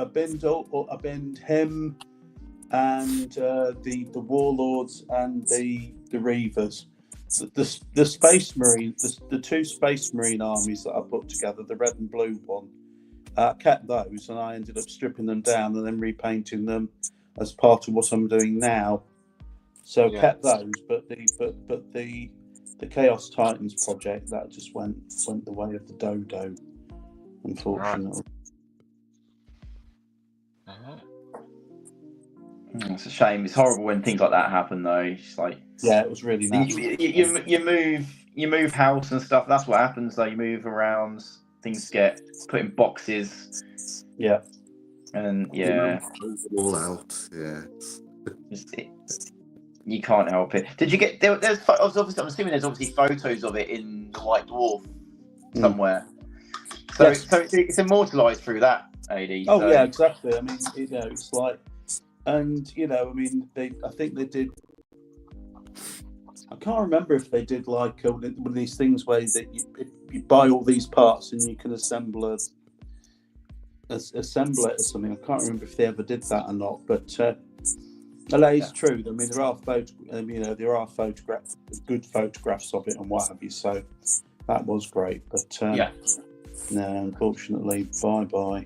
binned him and the warlords and the reavers. The Space Marine, the two Space Marine armies that I put together, the red and blue one, kept those, and I ended up stripping them down and then repainting them as part of what I'm doing now. So kept those, but the Chaos Titans project, that just went the way of the dodo, unfortunately. Right. It's a shame. It's horrible when things like that happen, though. It's like, yeah, it was really nasty. You move house and stuff. That's what happens, though. You move around, things get put in boxes. Yeah, and move them all out. Yeah, you can't help it. Did you get there's obviously, I'm assuming there's obviously photos of it in the White Dwarf somewhere. So, yes. so it's immortalised through that, AD. Oh so. yeah, exactly. I mean, you know, it's like, and you know, I mean, I think they did. I can't remember if they did like one of these things where you buy all these parts and you can assemble it or something. I can't remember if they ever did that or not, but that is true. I mean, there are good photographs of it and what have you. So that was great, but no, unfortunately, bye.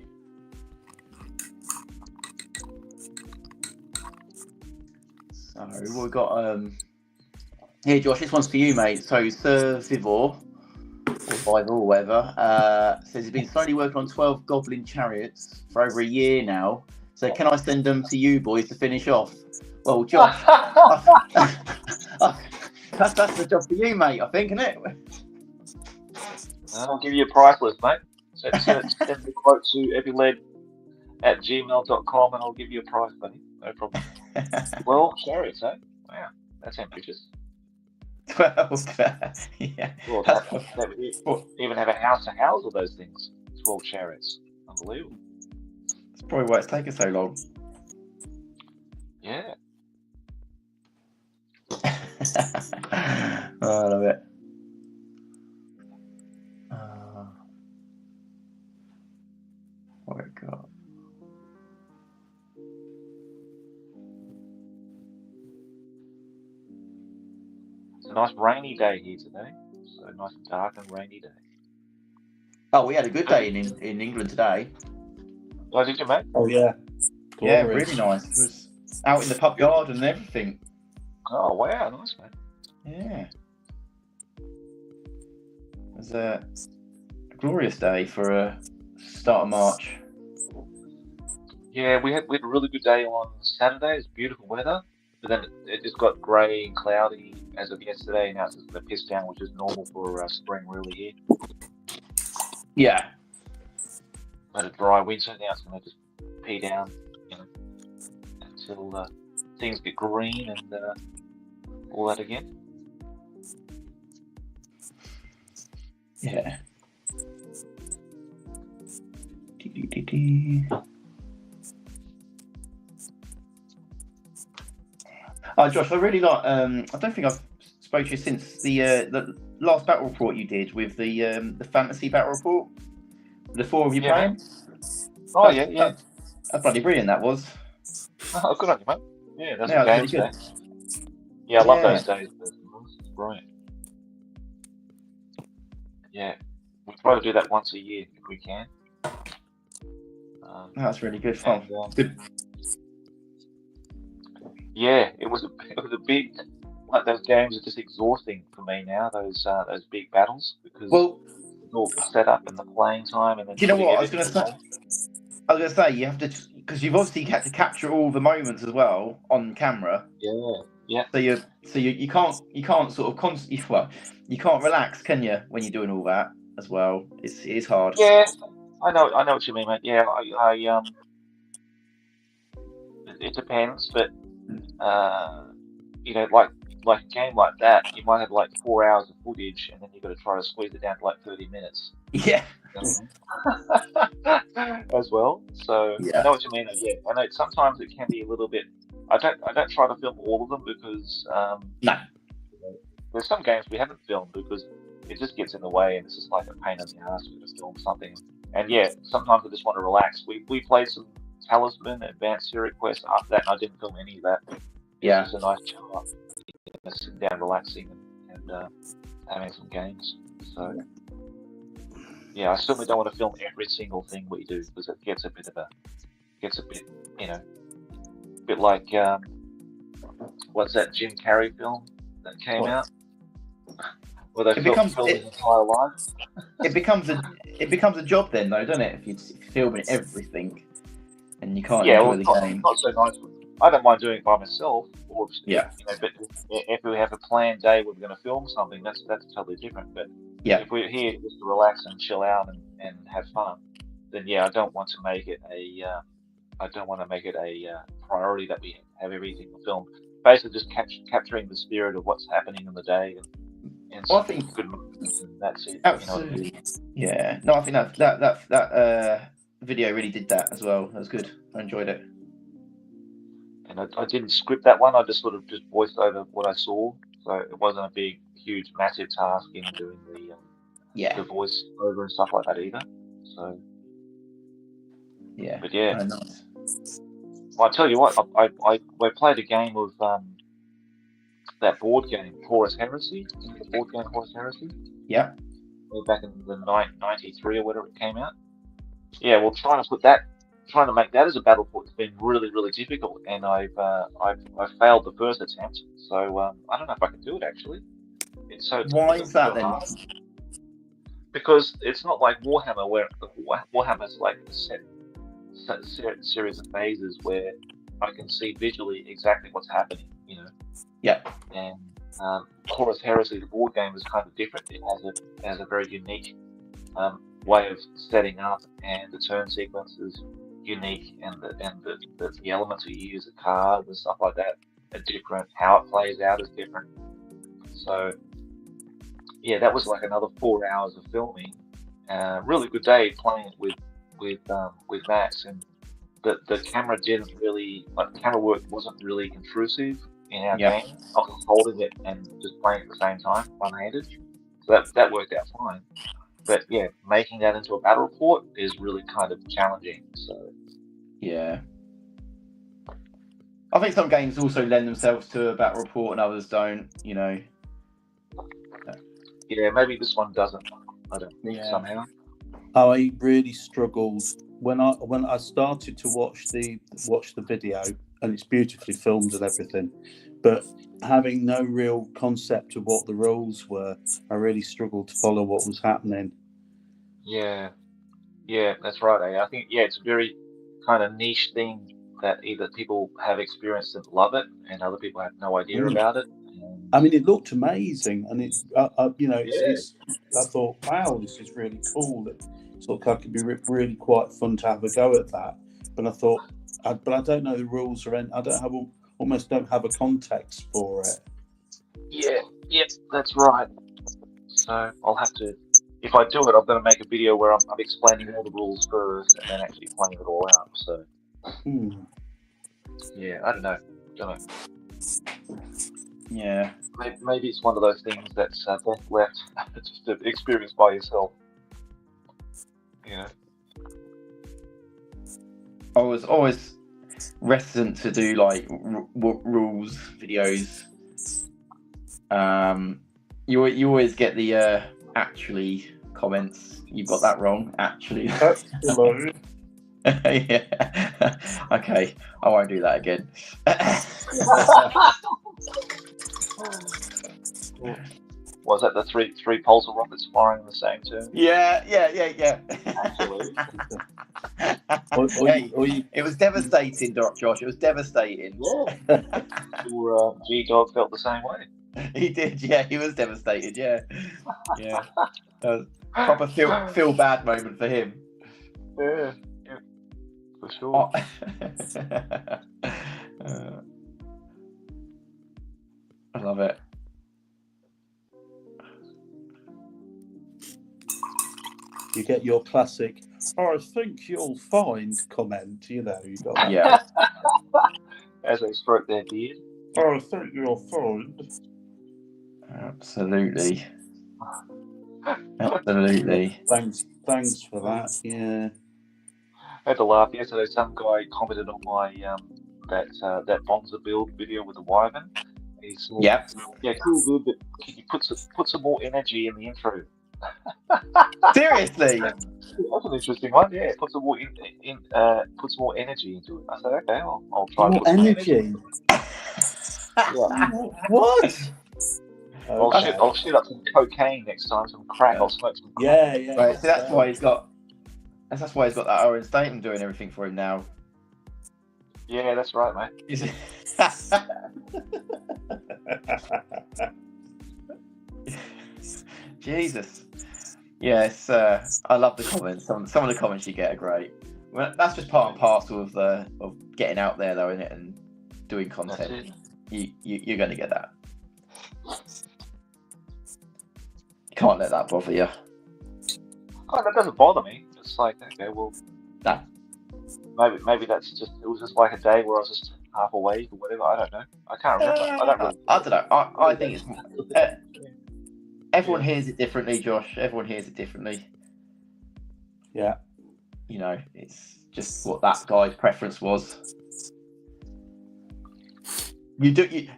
So we've got here, Josh. This one's for you, mate. So Sir Vivor, or whatever, says he's been slowly working on 12 Goblin chariots for over a year now. So can I send them to you boys to finish off? Well, Josh, that's the job for you, mate. I think, isn't it? I'll give you a price list, mate. So send the quote to eavylead@gmail.com and I'll give you a price, buddy. No problem. Well, chariots, eh? Wow, that's ambitious. 12. Yeah. Well, even have a house to house all those things. 12 chariots. Unbelievable. That's probably why it's taken so long. Yeah. Oh, I love it. What have we got? It's a nice rainy day here today. So nice and dark and rainy day. Oh, we had a good day in England today. Oh, did you, mate? Oh yeah. Yeah, really nice. It was out in the pub garden and everything. Oh wow, nice, mate. Yeah. It was a glorious day for a start of March. Yeah, we had a really good day on Saturday. It's beautiful weather, but then it just got grey and cloudy as of yesterday. Now it's just going to piss down, which is normal for spring, really here. Yeah. Had a dry winter. Now it's going to just pee down, until things get green and all that again. Yeah. Oh, Josh, I really like. I don't think I've spoken to you since the last battle report you did with the fantasy battle report. The four of you playing. Oh yeah. That's bloody brilliant. That was. Oh, good on you, mate. Yeah, that's Yeah, what that's games really day. Yeah, I love Yeah. those days. It's brilliant. Yeah, we try to do that once a year if we can. That's really good fun. And, Good. yeah, it was a big, like those games are just exhausting for me now. Those big battles because Well, all the setup and the playing time and then do you know putting what I was everything going to say? I was going to say you have to, because you've obviously had to capture all the moments as well on camera. Yeah. So you can't sort of constantly, well, you can't relax, can you, when you're doing all that as well? It's hard. Yeah, I know what you mean, mate. Yeah, it depends, but you know, like a game like that, you might have like 4 hours of footage, and then you've got to try to squeeze it down to like 30 minutes. Yeah. As well. So I know what you mean. Yeah, I know sometimes it can be a little bit. I don't try to film all of them because No. there's some games we haven't filmed because it just gets in the way and it's just like a pain in the ass to film something. And yeah, sometimes I just want to relax. We played some Talisman, Advanced Hero Quest after that, and I didn't film any of that. Yeah. It's just a nice chill up, sitting down, relaxing, and having some games. So. Yeah, I certainly don't want to film every single thing we do because it gets a bit, you know, a bit like what's that Jim Carrey film that came out where they filmed his entire life. It becomes a job then, though, doesn't it? If you're filming everything and you can't enjoy the game. Not so nice. I don't mind doing it by myself, or you know, but if we have a planned day where we're going to film something, that's totally different. But if we're here just to relax and chill out and have fun, then yeah, I don't want to make it a priority that we have everything filmed. Basically, just capturing the spirit of what's happening in the day and I think good moments, and that's it. Absolutely. You know what I mean? Yeah. No, I think that video really did that as well. That was good. I enjoyed it. And I didn't script that one. I just sort of just voiced over what I saw, so it wasn't a big, huge, massive task in doing the voice over and stuff like that either. So yeah, but yeah, nice. Well, I tell you what, I played a game of that board game Horus Heresy. The board game Horus Heresy. Yeah. Back in the 93 or whatever it came out. Yeah, well, trying to make that as a battle port has been really, really difficult, and I've failed the first attempt. So I don't know if I can do it actually. Why is that then? Because it's not like Warhammer, where Warhammer's like a set series of phases where I can see visually exactly what's happening, you know. Yeah. And Horus Heresy, the board game, is kind of different. It has a very unique way of setting up, and the turn sequence is unique, and the elements you use, the cards and stuff like that, are different. How it plays out is different. So yeah, that was like another 4 hours of filming. Really good day playing it with Max, and the camera didn't really camera work wasn't really intrusive in our game. I was holding it and just playing at the same time, one-handed. So that worked out fine. But yeah, making that into a battle report is really kind of challenging. So yeah, I think some games also lend themselves to a battle report and others don't. You know. Yeah, maybe this one doesn't. I don't think somehow. I really struggled when I started to watch the video, and it's beautifully filmed and everything, but having no real concept of what the rules were, I really struggled to follow what was happening. Yeah, that's right. I think it's a very kind of niche thing that either people have experienced and love it, and other people have no idea about it. I mean, it looked amazing, and I thought, wow, this is really cool. It looked like it'd be really quite fun to have a go at that. But I thought, but I don't know the rules or anything. I almost don't have a context for it. Yeah, that's right. So I'll have to, if I do it, I'm going to make a video where I'm explaining all the rules first and then actually playing it all out. So yeah, I don't know. Yeah. Maybe it's one of those things that's best left just to experience by yourself. You know. I was always reticent to do like rules videos. You always get the actually comments. You got that wrong. Actually. Hello. Yeah. Okay, I won't do that again. Was that the three poles of rockets firing in the same turn? Yeah. Actually. It was devastating, Josh. It was devastating. Yeah. Your G-Dog felt the same way. He did, yeah. He was devastated, yeah. Yeah. That was a proper feel bad moment for him. Yeah, for sure. I love it. You get your classic, I think you'll find comment, you got that. Yeah. As they stroke their beard. I think you'll find. Absolutely. Absolutely. Thanks for that. Yeah. I had to laugh yesterday. Some guy commented on my that Bonza build video with the Wyvern. He's Yeah, cool, good, but can you put some more energy in the intro? seriously. That's an interesting one. Yeah, put some more put some more energy into it. I said, okay, I'll try. More to put some energy. Yeah. What? I'll shoot up some cocaine next time. Some crack. I'll smoke some. Yeah. Right, so that's why he's got. That's why he's got that Owen Statham doing everything for him now. Yeah, that's right, mate. Jesus. Yes, I love the comments. Some of the comments you get are great. Well, that's just part and parcel of getting out there, though, isn't it? And doing content. You're going to get that. You can't let that bother you. Oh, that doesn't bother me. It's like, okay, well, No. maybe that's just, it was just like a day where I was just half awake or whatever. I don't know. I can't remember. I don't know. I think it's everyone hears it differently, Josh. Everyone hears it differently. Yeah. It's just what that guy's preference was. You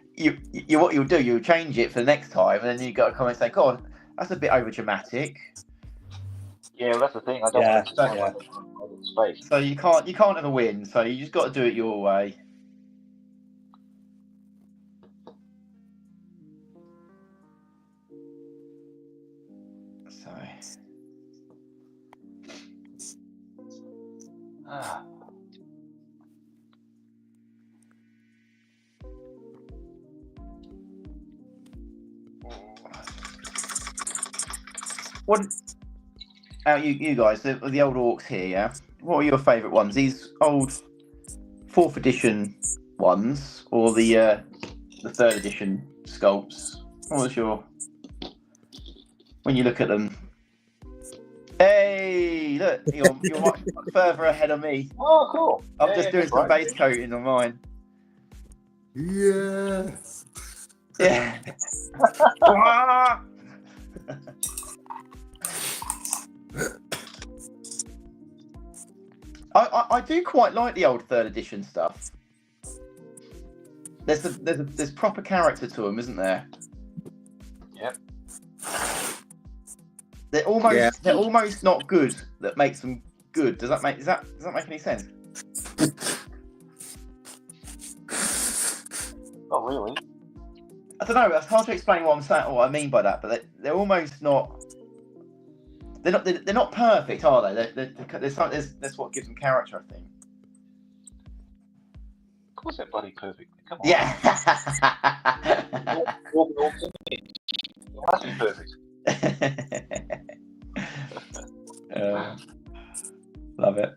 what you'll do, you'll change it for the next time, and then you got a comment saying, "God, that's a bit over dramatic." Yeah, well, that's the thing. I don't want to sound like I'm space. So you can't ever win. So you just got to do it your way. So. What? You guys, the old orcs here, yeah? What are your favourite ones? These old 4th edition ones, or the 3rd edition sculpts? What was your... When you look at them... Hey, look, you're much further ahead of me. Oh, cool. I'm just doing some base coating on mine. Yes. Yeah. I do quite like the old 3rd edition stuff. There's proper character to them, isn't there? Yep. They're almost not good that makes them good. Does that make any sense? Not really. I don't know. It's hard to explain what I'm saying, or what I mean by that. But they're almost not. They're not perfect, are they? That's what gives them character, I think. Of course, they're bloody perfect. Come on. Yeah. It must be perfect. Love it.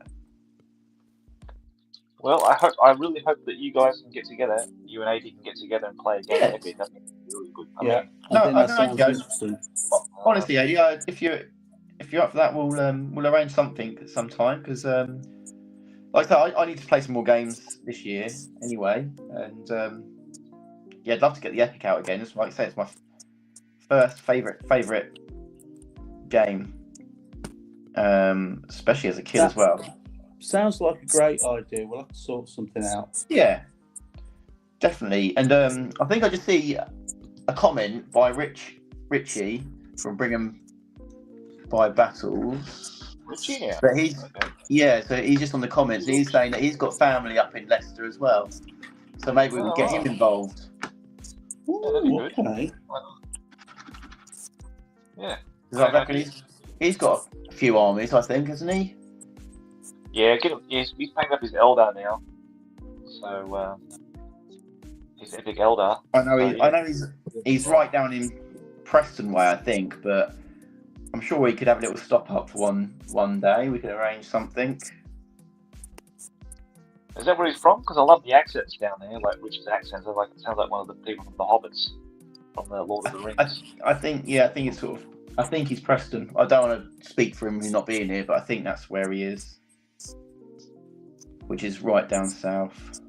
Well, I really hope that you guys can get together. You and AD can get together and play a game. Yeah. That'd be really good. I Yeah. mean, No, I think that I sounds know. interesting. Honestly, yeah. If you're up for that, we'll arrange something sometime. Because like I said, I need to play some more games this year anyway, and yeah, I'd love to get the Epic out again. Just like I say, it's my first favourite game, especially as a kid as well. sounds like a great idea. We'll have to sort something out. Yeah, definitely. And I think I just see a comment by Richie from Brigham by Battles. Richie, yeah. But he's Okay. so he's just on the comments. And he's saying that he's got family up in Leicester as well. So maybe we can get him involved. that'd be good. Okay. Yeah. Because I reckon he's got a few armies, I think, hasn't he? Yeah, get him. He's paying up his Eldar now. So his epic Eldar. I know he's right down in Preston way, I think, but I'm sure we could have a little stop up for one day. We could arrange something. Is that where he's from? Because I love the accents down there, like Richard's accents. It sounds like one of the people from the Hobbits, from the Lord of the Rings. I think it's sort of. I think he's Preston. I don't want to speak for him not being here, but I think that's where he is, which is right down south.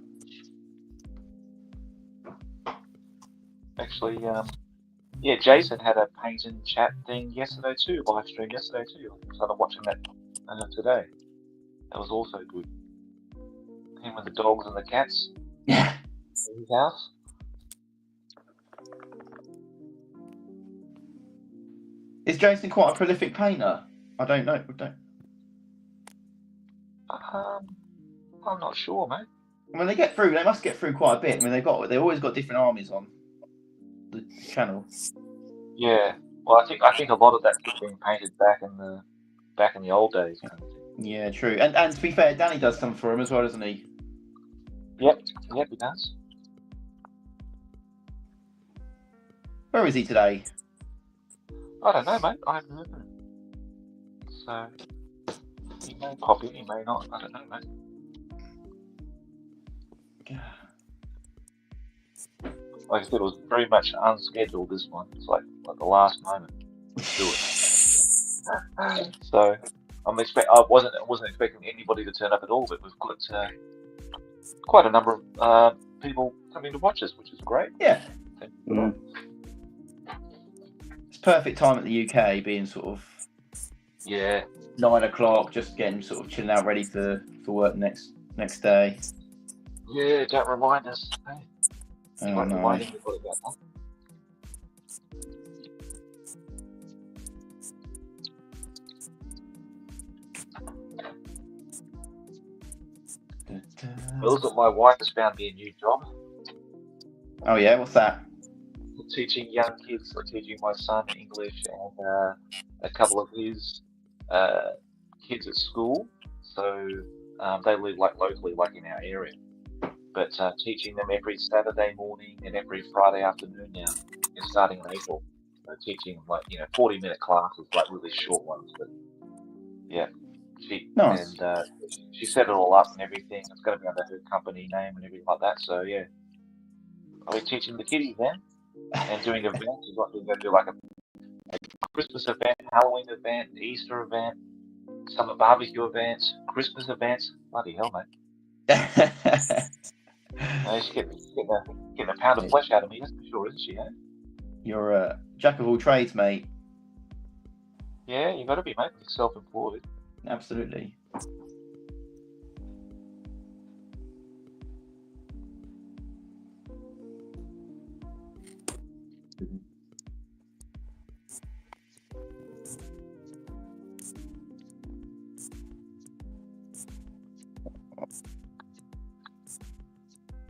Actually, Jason had a paint and chat thing yesterday too, live stream yesterday too. I started watching that today. That was also good. Him with the dogs and the cats. Yeah. In his house. Is Jason quite a prolific painter? I don't know. I'm not sure, mate. When they get through, they must get through quite a bit. I mean, they've always got different armies on the channel. Yeah. Well, I think a lot of that's being painted back in the old days. Yeah, true. And to be fair, Danny does some for him as well, doesn't he? Yep, he does. Where is he today? I don't know, mate. I haven't heard of him. So he may pop in, he may not. I don't know, mate. Like I said, it was very much unscheduled. This one, it's like the last moment. Let's do it. So I wasn't expecting anybody to turn up at all, but we've got quite a number of people coming to watch us, which is great. Yeah. It's perfect time at the UK, being sort of 9 o'clock, just getting sort of chilling out, ready for work next day. Yeah, don't remind us. Hey. Oh, no. Remind everybody about that. Well, look, my wife has found me a new job. Oh yeah, what's that? Teaching young kids, like teaching my son English and a couple of his kids at school. So they live like locally, like in our area. But teaching them every Saturday morning and every Friday afternoon now, and starting in April. So teaching 40-minute classes, like really short ones. But yeah, Nice. And she set it all up and everything. It's going to be under her company name and everything like that. So yeah, I'll be teaching the kiddies then and doing events. We're going to do like a Christmas event, Halloween event, Easter event, summer barbecue events, Christmas events. Bloody hell, mate. She's getting a pound of flesh out of me, that's for sure, isn't she, eh? You're a jack of all trades, mate. Yeah, you got to be, mate. You're self-employed. Absolutely.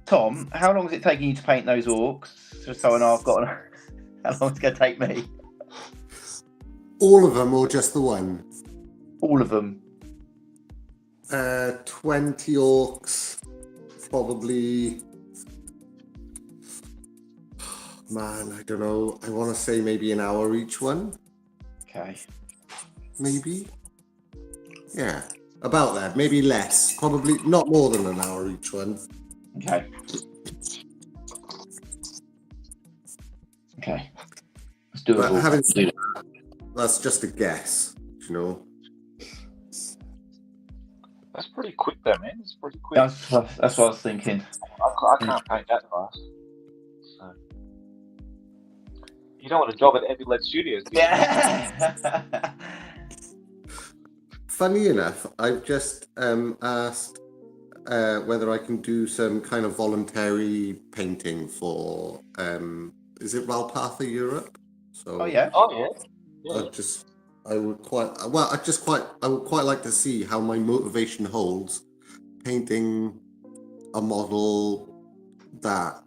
Tom, how long is it taking you to paint those orcs? Just so I know I've got how long it's going to take me. All of them or just the one? All of them. 20 orcs, probably. Man, I don't know. I want to say maybe an hour each one. Okay. Maybe. Yeah, about that. Maybe less. Probably not more than an hour each one. Okay. Let's do it. But having said that, that's just a guess, you know. That's pretty quick, though, man. It's pretty quick. That's what I was thinking. I can't paint that fast. So. You don't want a job at eavylead Studios, do you? Yeah. funny enough, I've just asked whether I can do some kind of voluntary painting for is it Valpartha Europe? So Oh yeah. Oh yeah. Yeah. I would quite like to see how my motivation holds painting a model that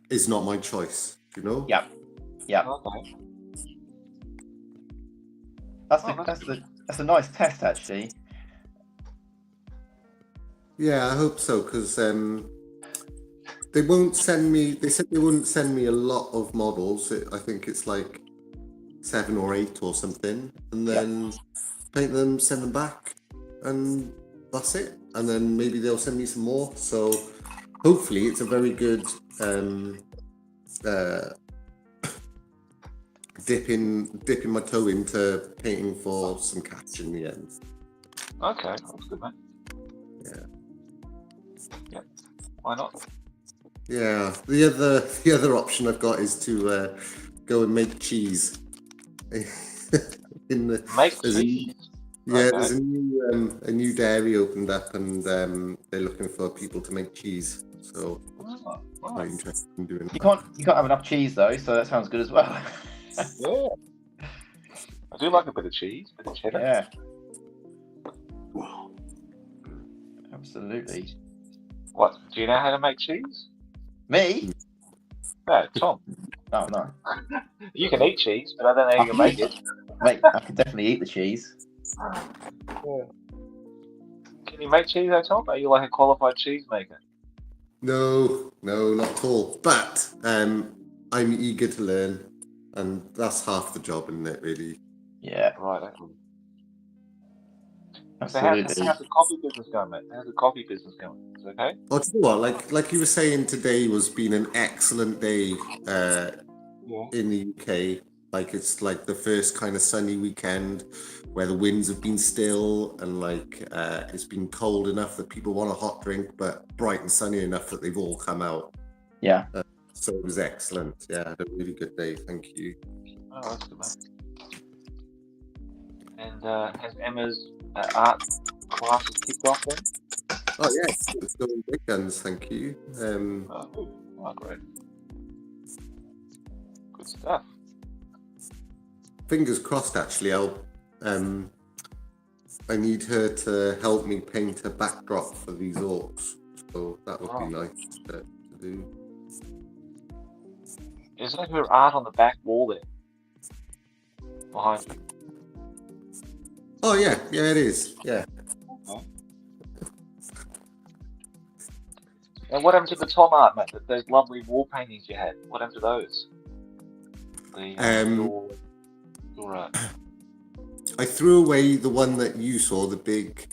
is not my choice, you know? Yeah. Okay. That's a nice test, actually. Yeah, I hope so, because they won't send me. They said they wouldn't send me a lot of models. I think it's like 7 or 8 or something, and then paint them, send them back, and that's it. And then maybe they'll send me some more. So hopefully, it's a very good dipping my toe into painting for some cats in the end. Okay, that's good, mate. Yeah. Why not? Yeah. The other option I've got is to go and make cheese. Make cheese. There's a new dairy opened up, and they're looking for people to make cheese. So quite interested in doing that. You can't have enough cheese though, so that sounds good as well. Yeah. I do like a bit of cheese, a bit of cheddar. Yeah. Absolutely. What? Do you know how to make cheese? Me? No, Tom. Oh no. You can eat cheese, but I don't know how you can make it. Mate, I can definitely eat the cheese. Yeah. Can you make cheese, though, Tom? Are you like a qualified cheese maker? No, not at all. But I'm eager to learn, and that's half the job, isn't it? Really. Yeah. Right. Absolutely. So how's the coffee business going, mate? How's the coffee business going? Is it okay? Well, tell you what, like you were saying, today was been an excellent day in the UK. Like it's like the first kind of sunny weekend where the winds have been still, and like it's been cold enough that people want a hot drink, but bright and sunny enough that they've all come out. Yeah. So it was excellent. Yeah, I had a really good day. Thank you. Oh, that's good, mate. And has Emma's art classes kicked off then? Oh yes, it's going big guns. Thank you. Oh, great. Good stuff. Fingers crossed. Actually, I need her to help me paint a backdrop for these orcs. So that would be nice to do. Is that her art on the back wall there? Behind you? Oh yeah, it is. Yeah. Okay. And what happened to the Tom art, mate? Those lovely wall paintings you had. What happened to those? Your art. I threw away the one that you saw, the big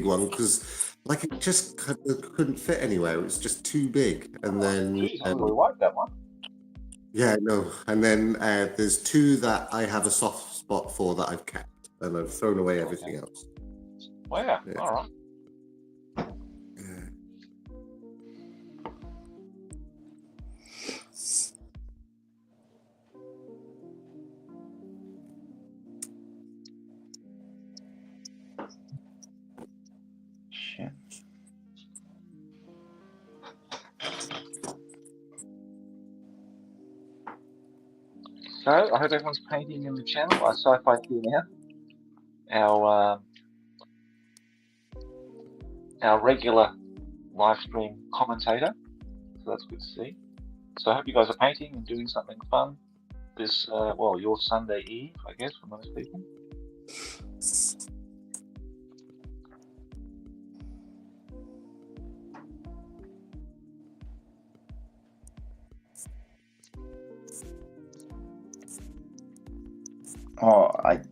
one, because like it just couldn't fit anywhere. It was just too big. And then Geez, I really like that one. yeah, no. And then there's 2 that I have a soft spot for that I've kept, and I've thrown away everything else. Wow. Yeah. All right. Shit. So I hope everyone's painting in the channel. Our sci-fi here now. Our regular live stream commentator. So that's good to see. So I hope you guys are painting and doing something fun this your Sunday Eve, I guess, for most people. Oh, I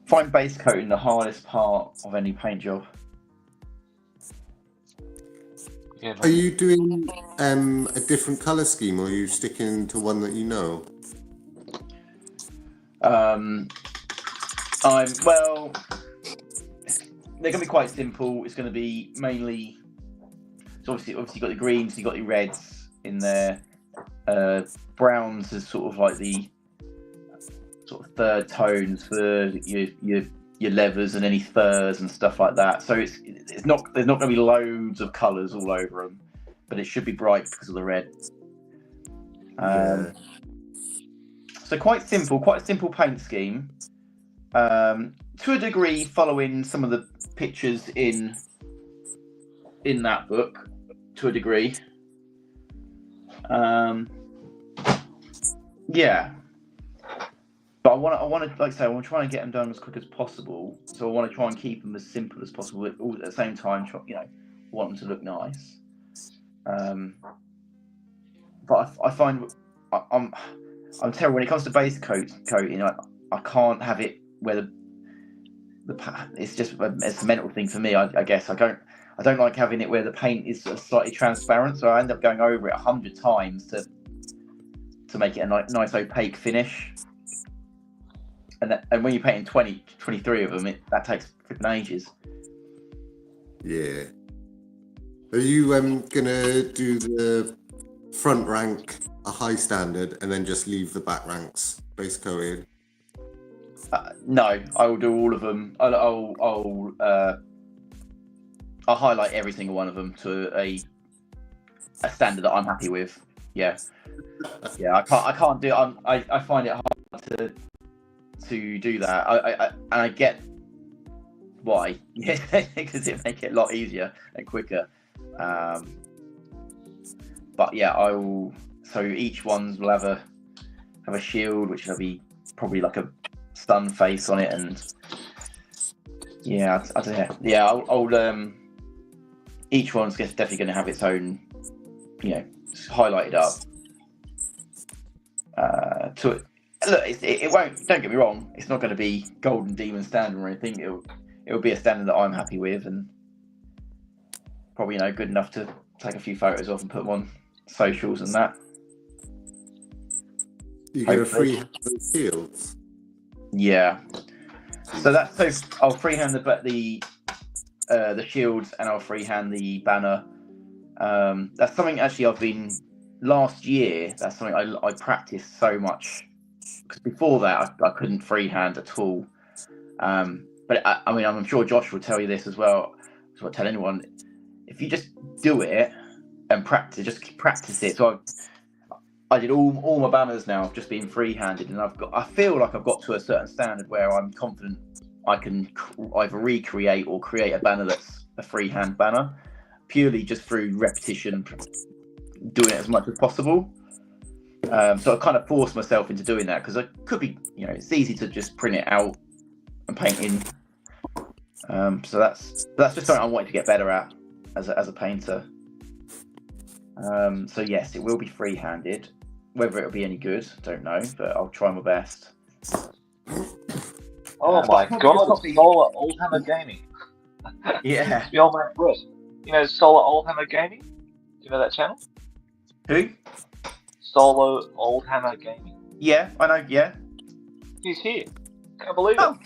find base coating the hardest part of any paint job. Yeah, Are you doing a different color scheme, or are you sticking to one that you know? They're going to be quite simple. It's going to be mainly, so obviously you've got the greens, you've got your reds in there. Browns is sort of like the sort of third tones for your leathers and any furs and stuff like that. So it's not there's not going to be loads of colours all over them, but it should be bright because of the red. So quite a simple paint scheme. To a degree, following some of the pictures in that book, to a degree. Yeah. But I want to, like I say, I want to try and get them done as quick as possible. So I want to try and keep them as simple as possible, but all at the same time, want them to look nice. But I find I'm terrible when it comes to base coating. I can't have it where it's just it's a mental thing for me. I guess I don't like having it where the paint is slightly transparent. So I end up going over it 100 times to make it a nice opaque finish. And when you're painting 23 of them, that takes freaking ages. Yeah. Are you gonna do the front rank a high standard and then just leave the back ranks base coated? No, I will do all of them. I'll highlight every single one of them to a standard that I'm happy with. Yeah. I can't do. I find it hard to do that. I get why. Because it makes it a lot easier and quicker. But yeah, I will. So each one's will have a shield, which will be probably like a sun face on it, and yeah, I don't know. Yeah, I'll each one's definitely going to have its own, highlighted up. To it. Look, it won't. Don't get me wrong. It's not going to be Golden Demon standard or anything. It'll be a standard that I'm happy with, and probably good enough to take a few photos of and put them on socials and that. You get a free shields. Yeah. So I'll freehand the shields and I'll freehand the banner. That's something actually last year. That's something I practiced so much because before that I couldn't freehand at all. But I'm sure Josh will tell you this as well. So I tell anyone, if you just do it and practice it. So I did all my banners now. I've just been free-handed, and I feel like I've got to a certain standard where I'm confident I can either recreate or create a banner that's a freehand banner, purely just through repetition, doing it as much as possible. So I kind of forced myself into doing that because I could be, it's easy to just print it out and paint in. So that's just something I wanted to get better at as a painter. So yes, it will be free-handed. Whether it'll be any good, I don't know, but I'll try my best. Oh my god, Solar Oldhammer Gaming. Yeah. The old man Brett. Solar Oldhammer Gaming? Do you know that channel? Who? Solo Oldhammer Gaming. Yeah, I know, yeah. He's here. Can't believe it.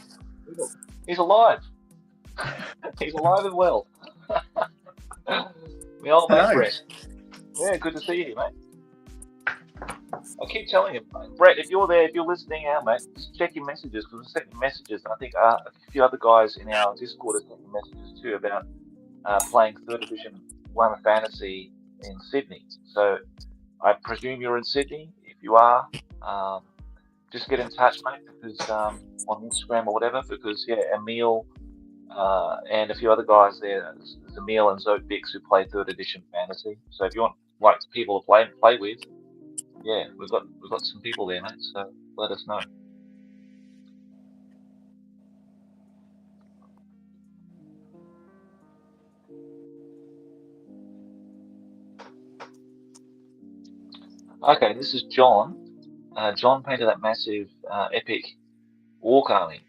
He's alive. He's alive and well. The old man Brett. Yeah, good to see you, mate. I keep telling him, Brett, if you're listening out, mate, just check your messages, because we're sending messages, and I think a few other guys in our Discord are sending messages too about playing 3rd edition Warhammer Fantasy in Sydney. So I presume you're in Sydney. If you are, just get in touch, mate, because on Instagram or whatever, because Emil and a few other guys there, there's Emil and Zoe Bix who play 3rd edition Fantasy. So if you want people to play with, yeah, we've got some people there, mate. So let us know. Okay, this is John. John painted that massive epic walk army.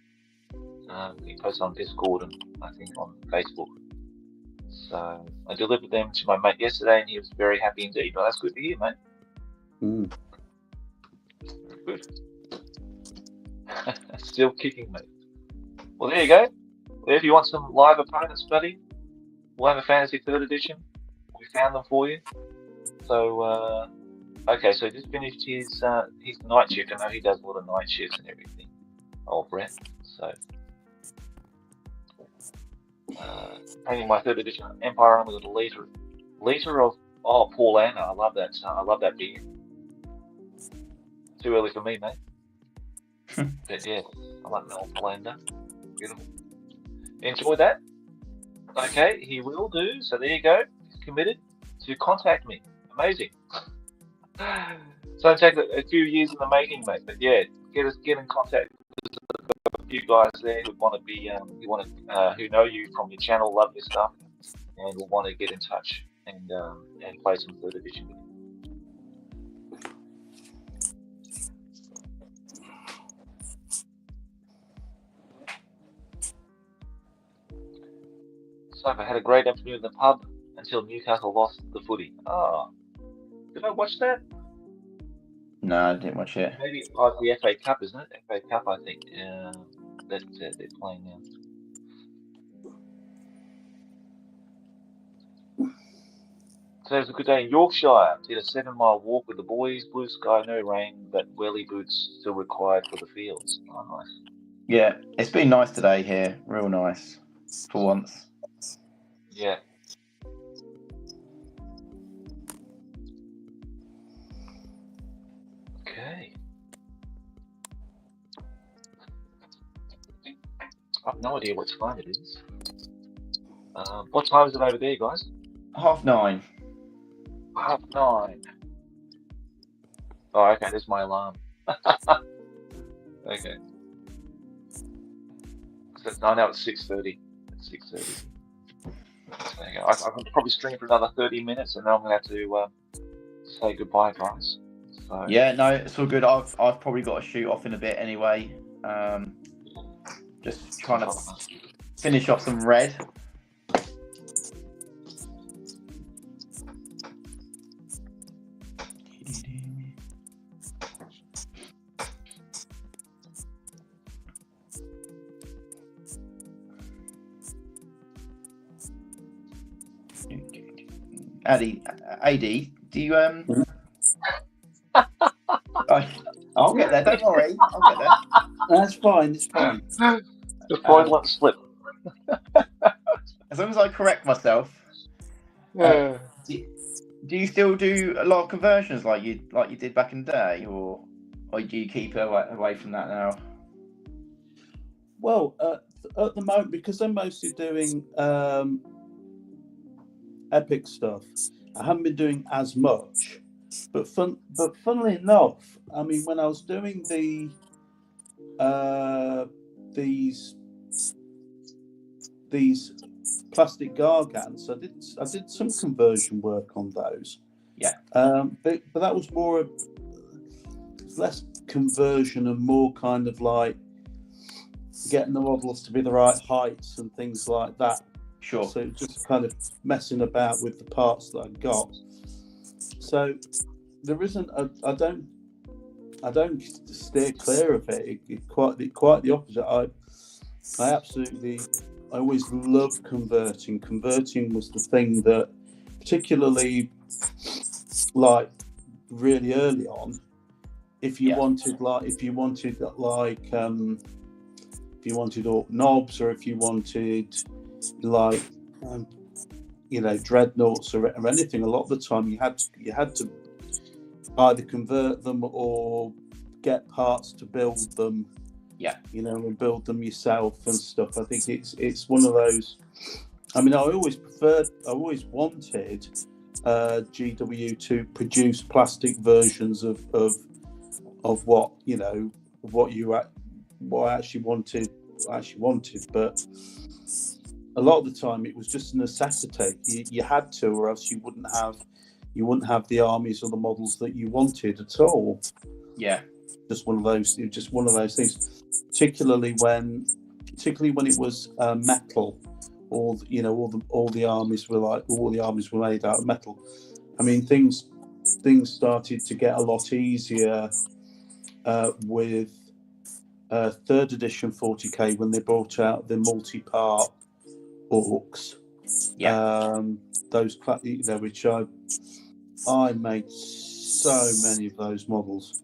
He posted on Discord and I think on Facebook. So I delivered them to my mate yesterday, and he was very happy indeed. Well, that's good to hear, mate. Mm. Good. Still kicking, mate. Well, there you go. Well, if you want some live opponents, buddy, Warhammer Fantasy 3rd edition, we found them for you. So Okay, so he just finished his night shift. I know he does a lot of night shifts and everything. Old Brett. So, painting my 3rd edition Empire Army with a liter of Paul Anna. I love that. I love that beer. Too early for me, mate. But yeah, I like the old Paul Anna. Beautiful. Enjoy that. Okay, he will do. So there you go. He's committed to contact me. Amazing. So it takes a few years in the making, mate. But yeah, get in contact with a few guys there who want to be, who know you from your channel, love your stuff, and will want to get in touch and play some 3rd edition with you. So I had a great afternoon in the pub until Newcastle lost the footy. Did I watch that? No, I didn't watch it. Maybe the FA Cup, isn't it? FA Cup, I think. That they're playing now. So it was a good day in Yorkshire. Did a 7-mile walk with the boys. Blue sky, no rain, but welly boots still required for the fields. Oh, nice. Yeah, it's been nice today here. Real nice, for once. Yeah. Okay. I have no idea what time it is. What time is it over there, guys? 9:30. 9:30. Oh, okay. There's my alarm. Okay. I know it's 6:30. It's 6:30. There you go. I can probably stream for another 30 minutes, and then I'm going to have to say goodbye, guys. So, Yeah, no, it's all good. I've probably got to shoot off in a bit anyway. Just trying to finish off some red. AD, do you I'll get there. Don't worry, I'll get there. That's fine. It's fine. The fraudulent slip. As long as I correct myself. Do you still do a lot of conversions like you did back in the day, or do you keep away from that now? Well, at the moment, because I'm mostly doing epic stuff, I haven't been doing as much. But funnily enough, I mean, when I was doing these plastic gargants, I did some conversion work on those. Yeah. But that was less conversion and more kind of like getting the models to be the right heights and things like that. Sure. So just kind of messing about with the parts that I got. So there isn't. I don't steer clear of it. Quite the opposite. I always loved converting. Converting was the thing that, particularly like really early on, if you wanted alt knobs, or if you wanted like dreadnoughts or anything, a lot of the time you had to either convert them or get parts to build them. Yeah. And build them yourself and stuff. I think it's one of those. I mean, I always wanted GW to produce plastic versions of what I actually wanted, but a lot of the time it was just a necessity. You had to, or else you wouldn't have the armies or the models that you wanted at all. Yeah. Just one of those things. Particularly when it was metal, all the armies were made out of metal. I mean, things started to get a lot easier with 3rd edition 40k when they brought out the multi-part orcs. Yeah. Those which I made so many of those models,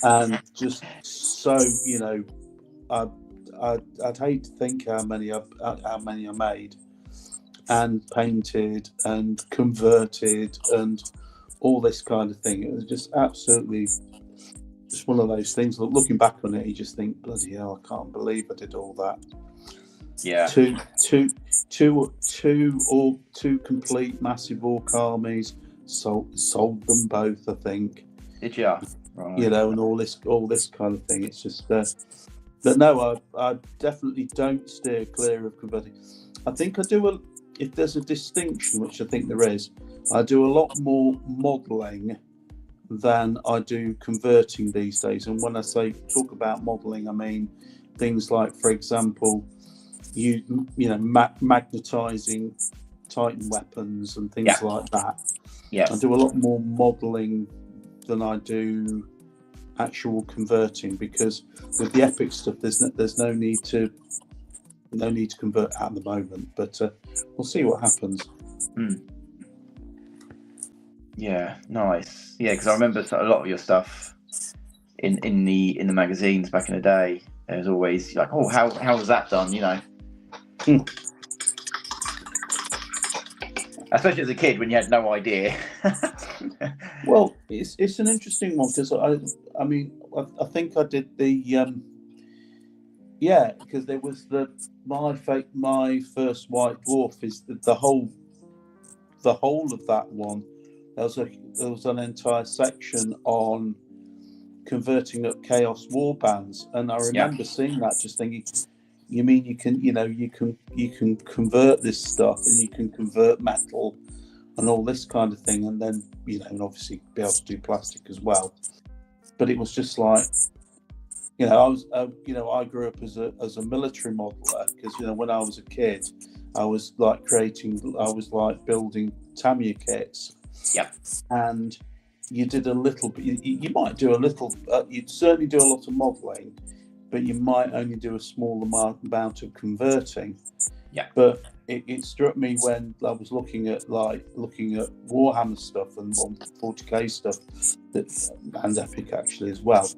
and just so I'd hate to think how many I made and painted and converted and all this kind of thing. It was just absolutely just one of those things. Looking back on it, you just think, bloody hell, I can't believe I did all that. Yeah. Two complete massive orc armies. Sold them both, I think. Did you? Right. And all this kind of thing. It's just, but no, I definitely don't steer clear of converting. I think I do if there's a distinction, which I think there is, I do a lot more modelling than I do converting these days. And when I talk about modelling, I mean things like, for example, magnetising Titan weapons and things like that. Yeah, I do a lot more modelling than I do actual converting, because with the epic stuff, there's no need to convert at the moment. But we'll see what happens. Yeah, nice. Yeah, because I remember a lot of your stuff in the magazines back in the day. There was always like, oh, how was that done? Especially as a kid when you had no idea. Well, it's an interesting one, because I think I did the because there was my first White Dwarf is the whole of that one. There was an entire section on converting up Chaos Warbands, and I remember seeing that, just thinking, you mean you can convert this stuff, and you can convert metal and all this kind of thing, and then and obviously be able to do plastic as well. But it was just like, I grew up as a military modeler, because when I was a kid, I was building Tamiya kits. Yeah, and you did a little bit. You might do a little. You'd certainly do a lot of modelling, but you might only do a small amount of converting. Yeah. But it struck me when I was looking at Warhammer stuff and 40k stuff, and Epic actually as well,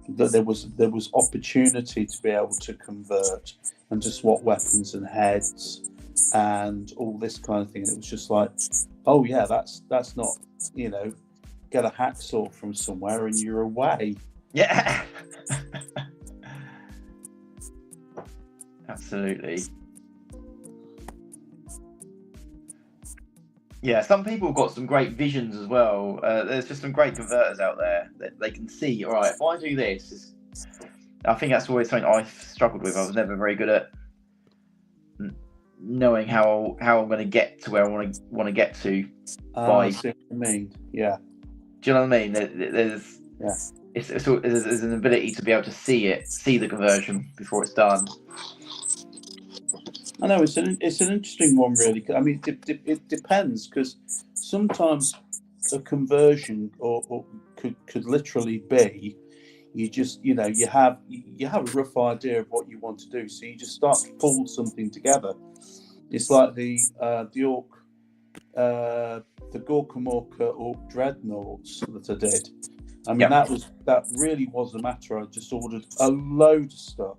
that there was opportunity to be able to convert and to swap weapons and heads and all this kind of thing. And it was just like, oh yeah, that's not, get a hacksaw from somewhere and you're away. Yeah. Absolutely. Yeah, some people have got some great visions as well. There's just some great converters out there that they can see, all right, if I do this, I think that's always something I've struggled with. I was never very good at knowing how I'm going to get to where I want to get to. I see what you mean. Yeah. Do you know what I mean? There's there's an ability to be able to see the conversion before it's done. I know it's an interesting one, really. I mean, it depends, because sometimes a conversion or could literally be, you just you have a rough idea of what you want to do, so you just start to pull something together. It's like the Gorkamorka Orc Dreadnoughts that I did. I mean, that really was a matter. I just ordered a load of stuff,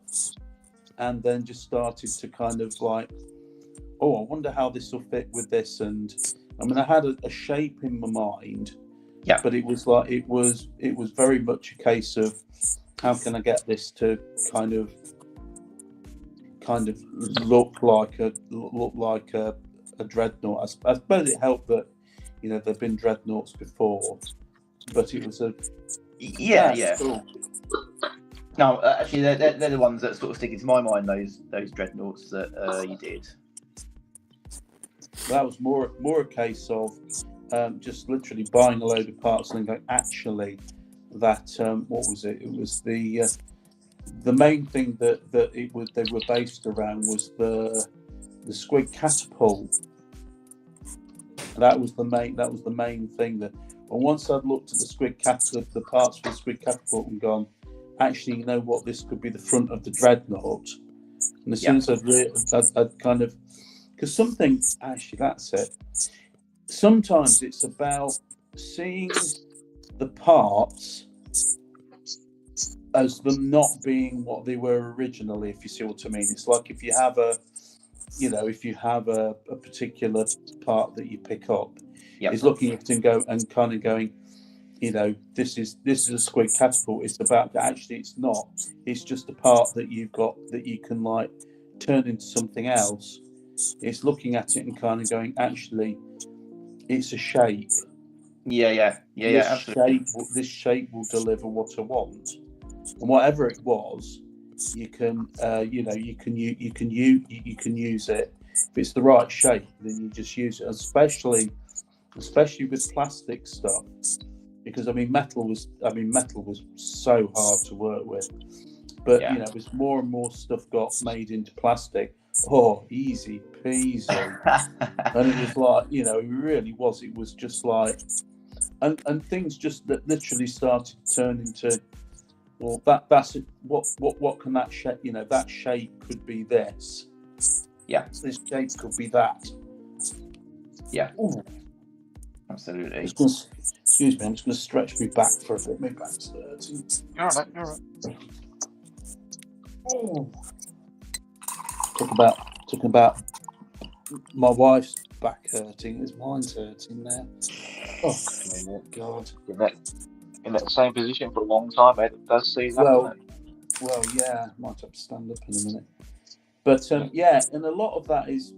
and then just started to kind of like, oh, I wonder how this will fit with this. And I mean, I had a shape in my mind, but it was like it was very much a case of, how can I get this to kind of look like a dreadnought. I suppose it helped that there've been dreadnoughts before, but it was cool. No, actually, they're the ones that sort of stick into my mind. Those dreadnoughts that you did. That was more a case of just literally buying a load of parts and then going, actually, that what was it? It was the main thing that they were based around was the squid catapult. That was the main thing that. And once I'd looked at the parts for the squid catapult and gone, actually, you know what, this could be the front of the dreadnought. And as soon as I'd kind of, because something, actually, that's it. Sometimes it's about seeing the parts as them not being what they were originally, if you see what I mean. It's like if you have a particular part that you pick up, is looking at it and kind of going, this is a squid catapult. It's about actually it's not. It's just a part that you've got that you can like turn into something else. It's looking at it and kind of going, actually, it's a shape. Absolutely. This shape will deliver what I want, and whatever it was, you can you can use it. If it's the right shape, then you just use it. Especially with plastic stuff, because metal was so hard to work with. But as more and more stuff got made into plastic, easy peasy. And it was like, it really was. It was just like, and things just that literally started to turn into, well, that's it. What can that shape? That shape could be this. Yeah. This shape could be that. Yeah. Ooh. Absolutely. Excuse me, I'm just going to stretch me back for a bit. My back's hurting. All right. Oh. Talking about my wife's back hurting. Is mine's hurting now? Oh God! In that same position for a long time, it does see that. Well, yeah, might have to stand up in a minute. But and a lot of that is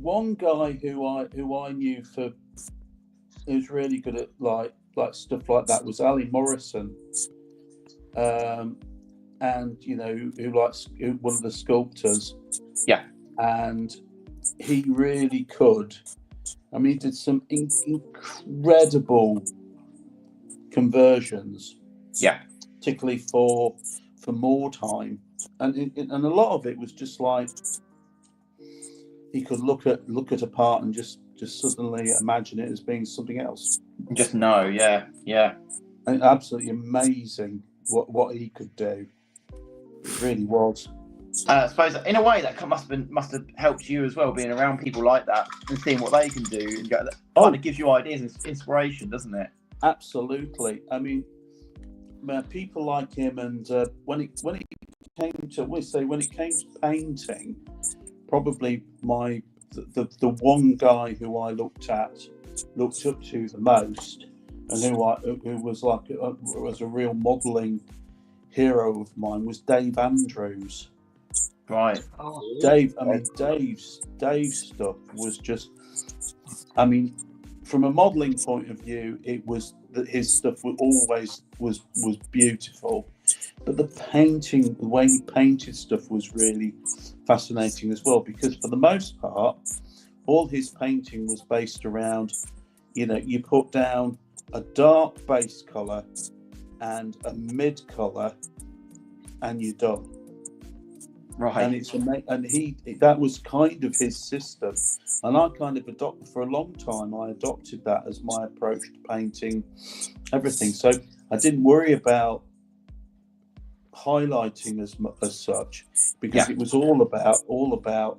one guy who I knew who's really good at like stuff like that was Ali Morrison, and one of the sculptors. Yeah, and he really could. He did some incredible conversions. Yeah, particularly for more time, and a lot of it was just like he could look at a part and just suddenly imagine it as being something else. Just know, yeah. And absolutely amazing what he could do. It really was. I suppose in a way that must have helped you as well, being around people like that and seeing what they can do, and kind of gives you ideas and inspiration, doesn't it? Absolutely. People like him, and when it came to painting, probably the one guy who I looked up to the most, and who was a real modelling hero of mine, was Dave Andrews. Right. Dave's stuff was just, from a modelling point of view, it was that his stuff was beautiful, but the way he painted stuff was really fascinating as well, because for the most part, all his painting was based around, you put down a dark base colour and a mid colour, and you're done. Right. And that was kind of his system, and I kind of adopted for a long time. I adopted that as my approach to painting everything. So I didn't worry about highlighting as such, because it was all about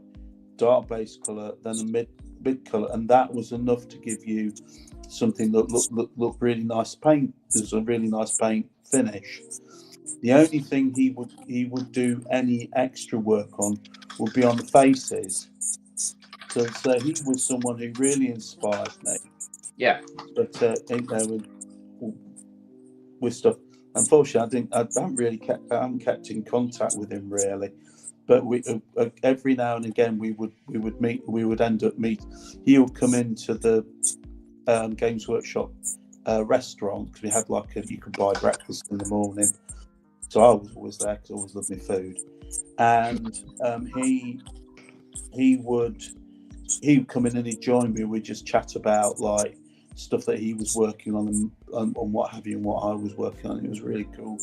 dark base color, then a mid color, and that was enough to give you something that looked really nice paint. It was a really nice paint finish. The only thing he would do any extra work on would be on the faces. So he was someone who really inspired me. Yeah. But with stuff, unfortunately, I haven't kept in contact with him really. But we every now and again we would meet. We would end up meet. He would come into the Games Workshop restaurant, because we had you could buy breakfast in the morning. So I was always there because I always loved my food, and he would come in and he'd join me. We'd just chat about stuff that he was working on and what have you, and what I was working on. It was really cool,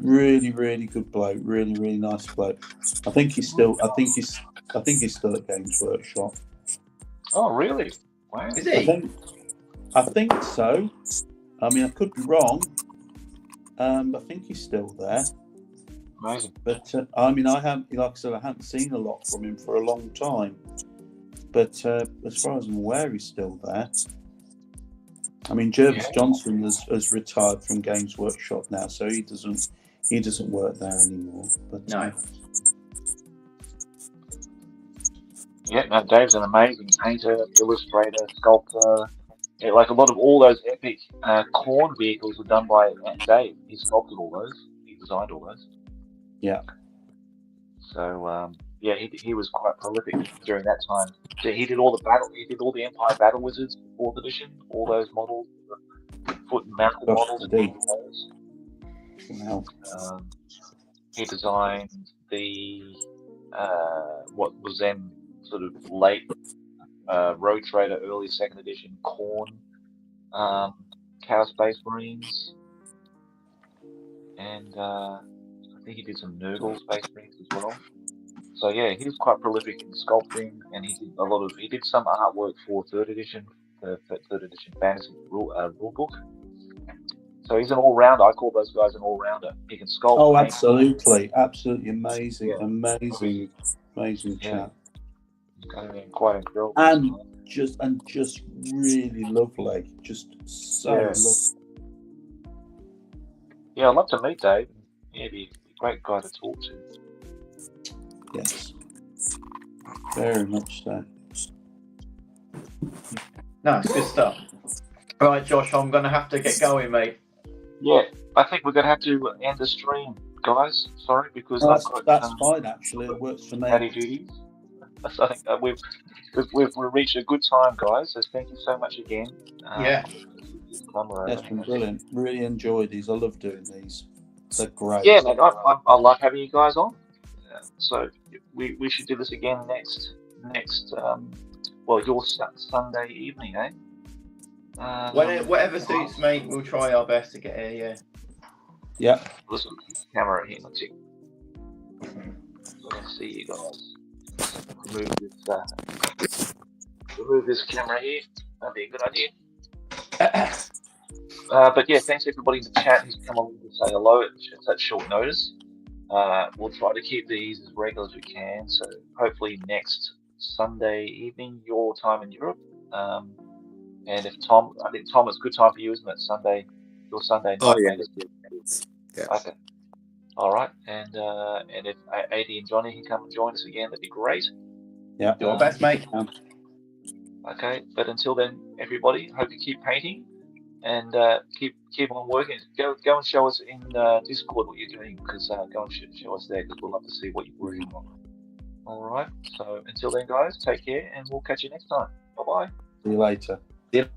really really good bloke, really really nice bloke. I think he's still at Games Workshop. Oh really? Wow. Is he? I think so. I could be wrong. I think he's still there. Amazing. But I haven't, like I said, I haven't seen a lot from him for a long time. But as far as I'm aware, he's still there. I mean, Jervis Johnson has retired from Games Workshop now, so he doesn't work there anymore. But No. Yeah, no, Dave's an amazing painter, illustrator, sculptor. Yeah, like a lot of all those epic corn vehicles were done by Dave. He sculpted all those. He designed all those. Yeah. So yeah, he was quite prolific during that time. So he did all the Empire Battle Wizards, 4th edition, all those models, the foot and mounted models. Wow. He designed the what was then sort of late Road Trader, early 2nd edition Corn, Chaos Space Marines, and I think he did some Nurgle Space Marines as well. So yeah, he was quite prolific in sculpting, and he did some artwork for 3rd edition, the 3rd edition fantasy rule book. So he's an all-rounder. I call those guys an all-rounder. He can sculpt. Oh, paint. absolutely amazing, amazing chap. Quite incredible. And just really lovely, just so lovely. Yeah, I'd love to meet Dave. Yeah, he'd be a great guy to talk to. Yes, very much so. No, it's good stuff. Right, Josh, I'm going to have to get going, mate. Yeah, I think we're going to have to end the stream, guys. Sorry, because that's fine. Actually, it works for me. Daddy duties. I think we've reached a good time, guys. So thank you so much again. That's been brilliant. Really enjoyed these. I love doing these. They're great. Yeah, man, I love having you guys on. So we should do this again next your Sunday evening, eh? Whatever suits, mate. We'll try our best to get here. Yeah. Listen, camera here. Let's see you guys. Remove this camera here. That'd be a good idea. But yeah, thanks everybody in the chat who's come along to say hello at such short notice. We'll try to keep these as regular as we can. So hopefully next Sunday evening, your time in Europe. And if Tom, I think Tom, it's a good time for you, isn't it? Sunday, your Sunday night. Oh yeah. Yeah. Okay. All right. And if AD and Jonny can come and join us again, that'd be great. Yeah. Do our best, mate. Okay. But until then, everybody, hope you keep painting and keep on working. Go and show us in Discord what you're doing, because go and show us there, because we'll love to see what you're working on. All right. So until then, guys, take care, and we'll catch you next time. Bye bye. See you later. Yep.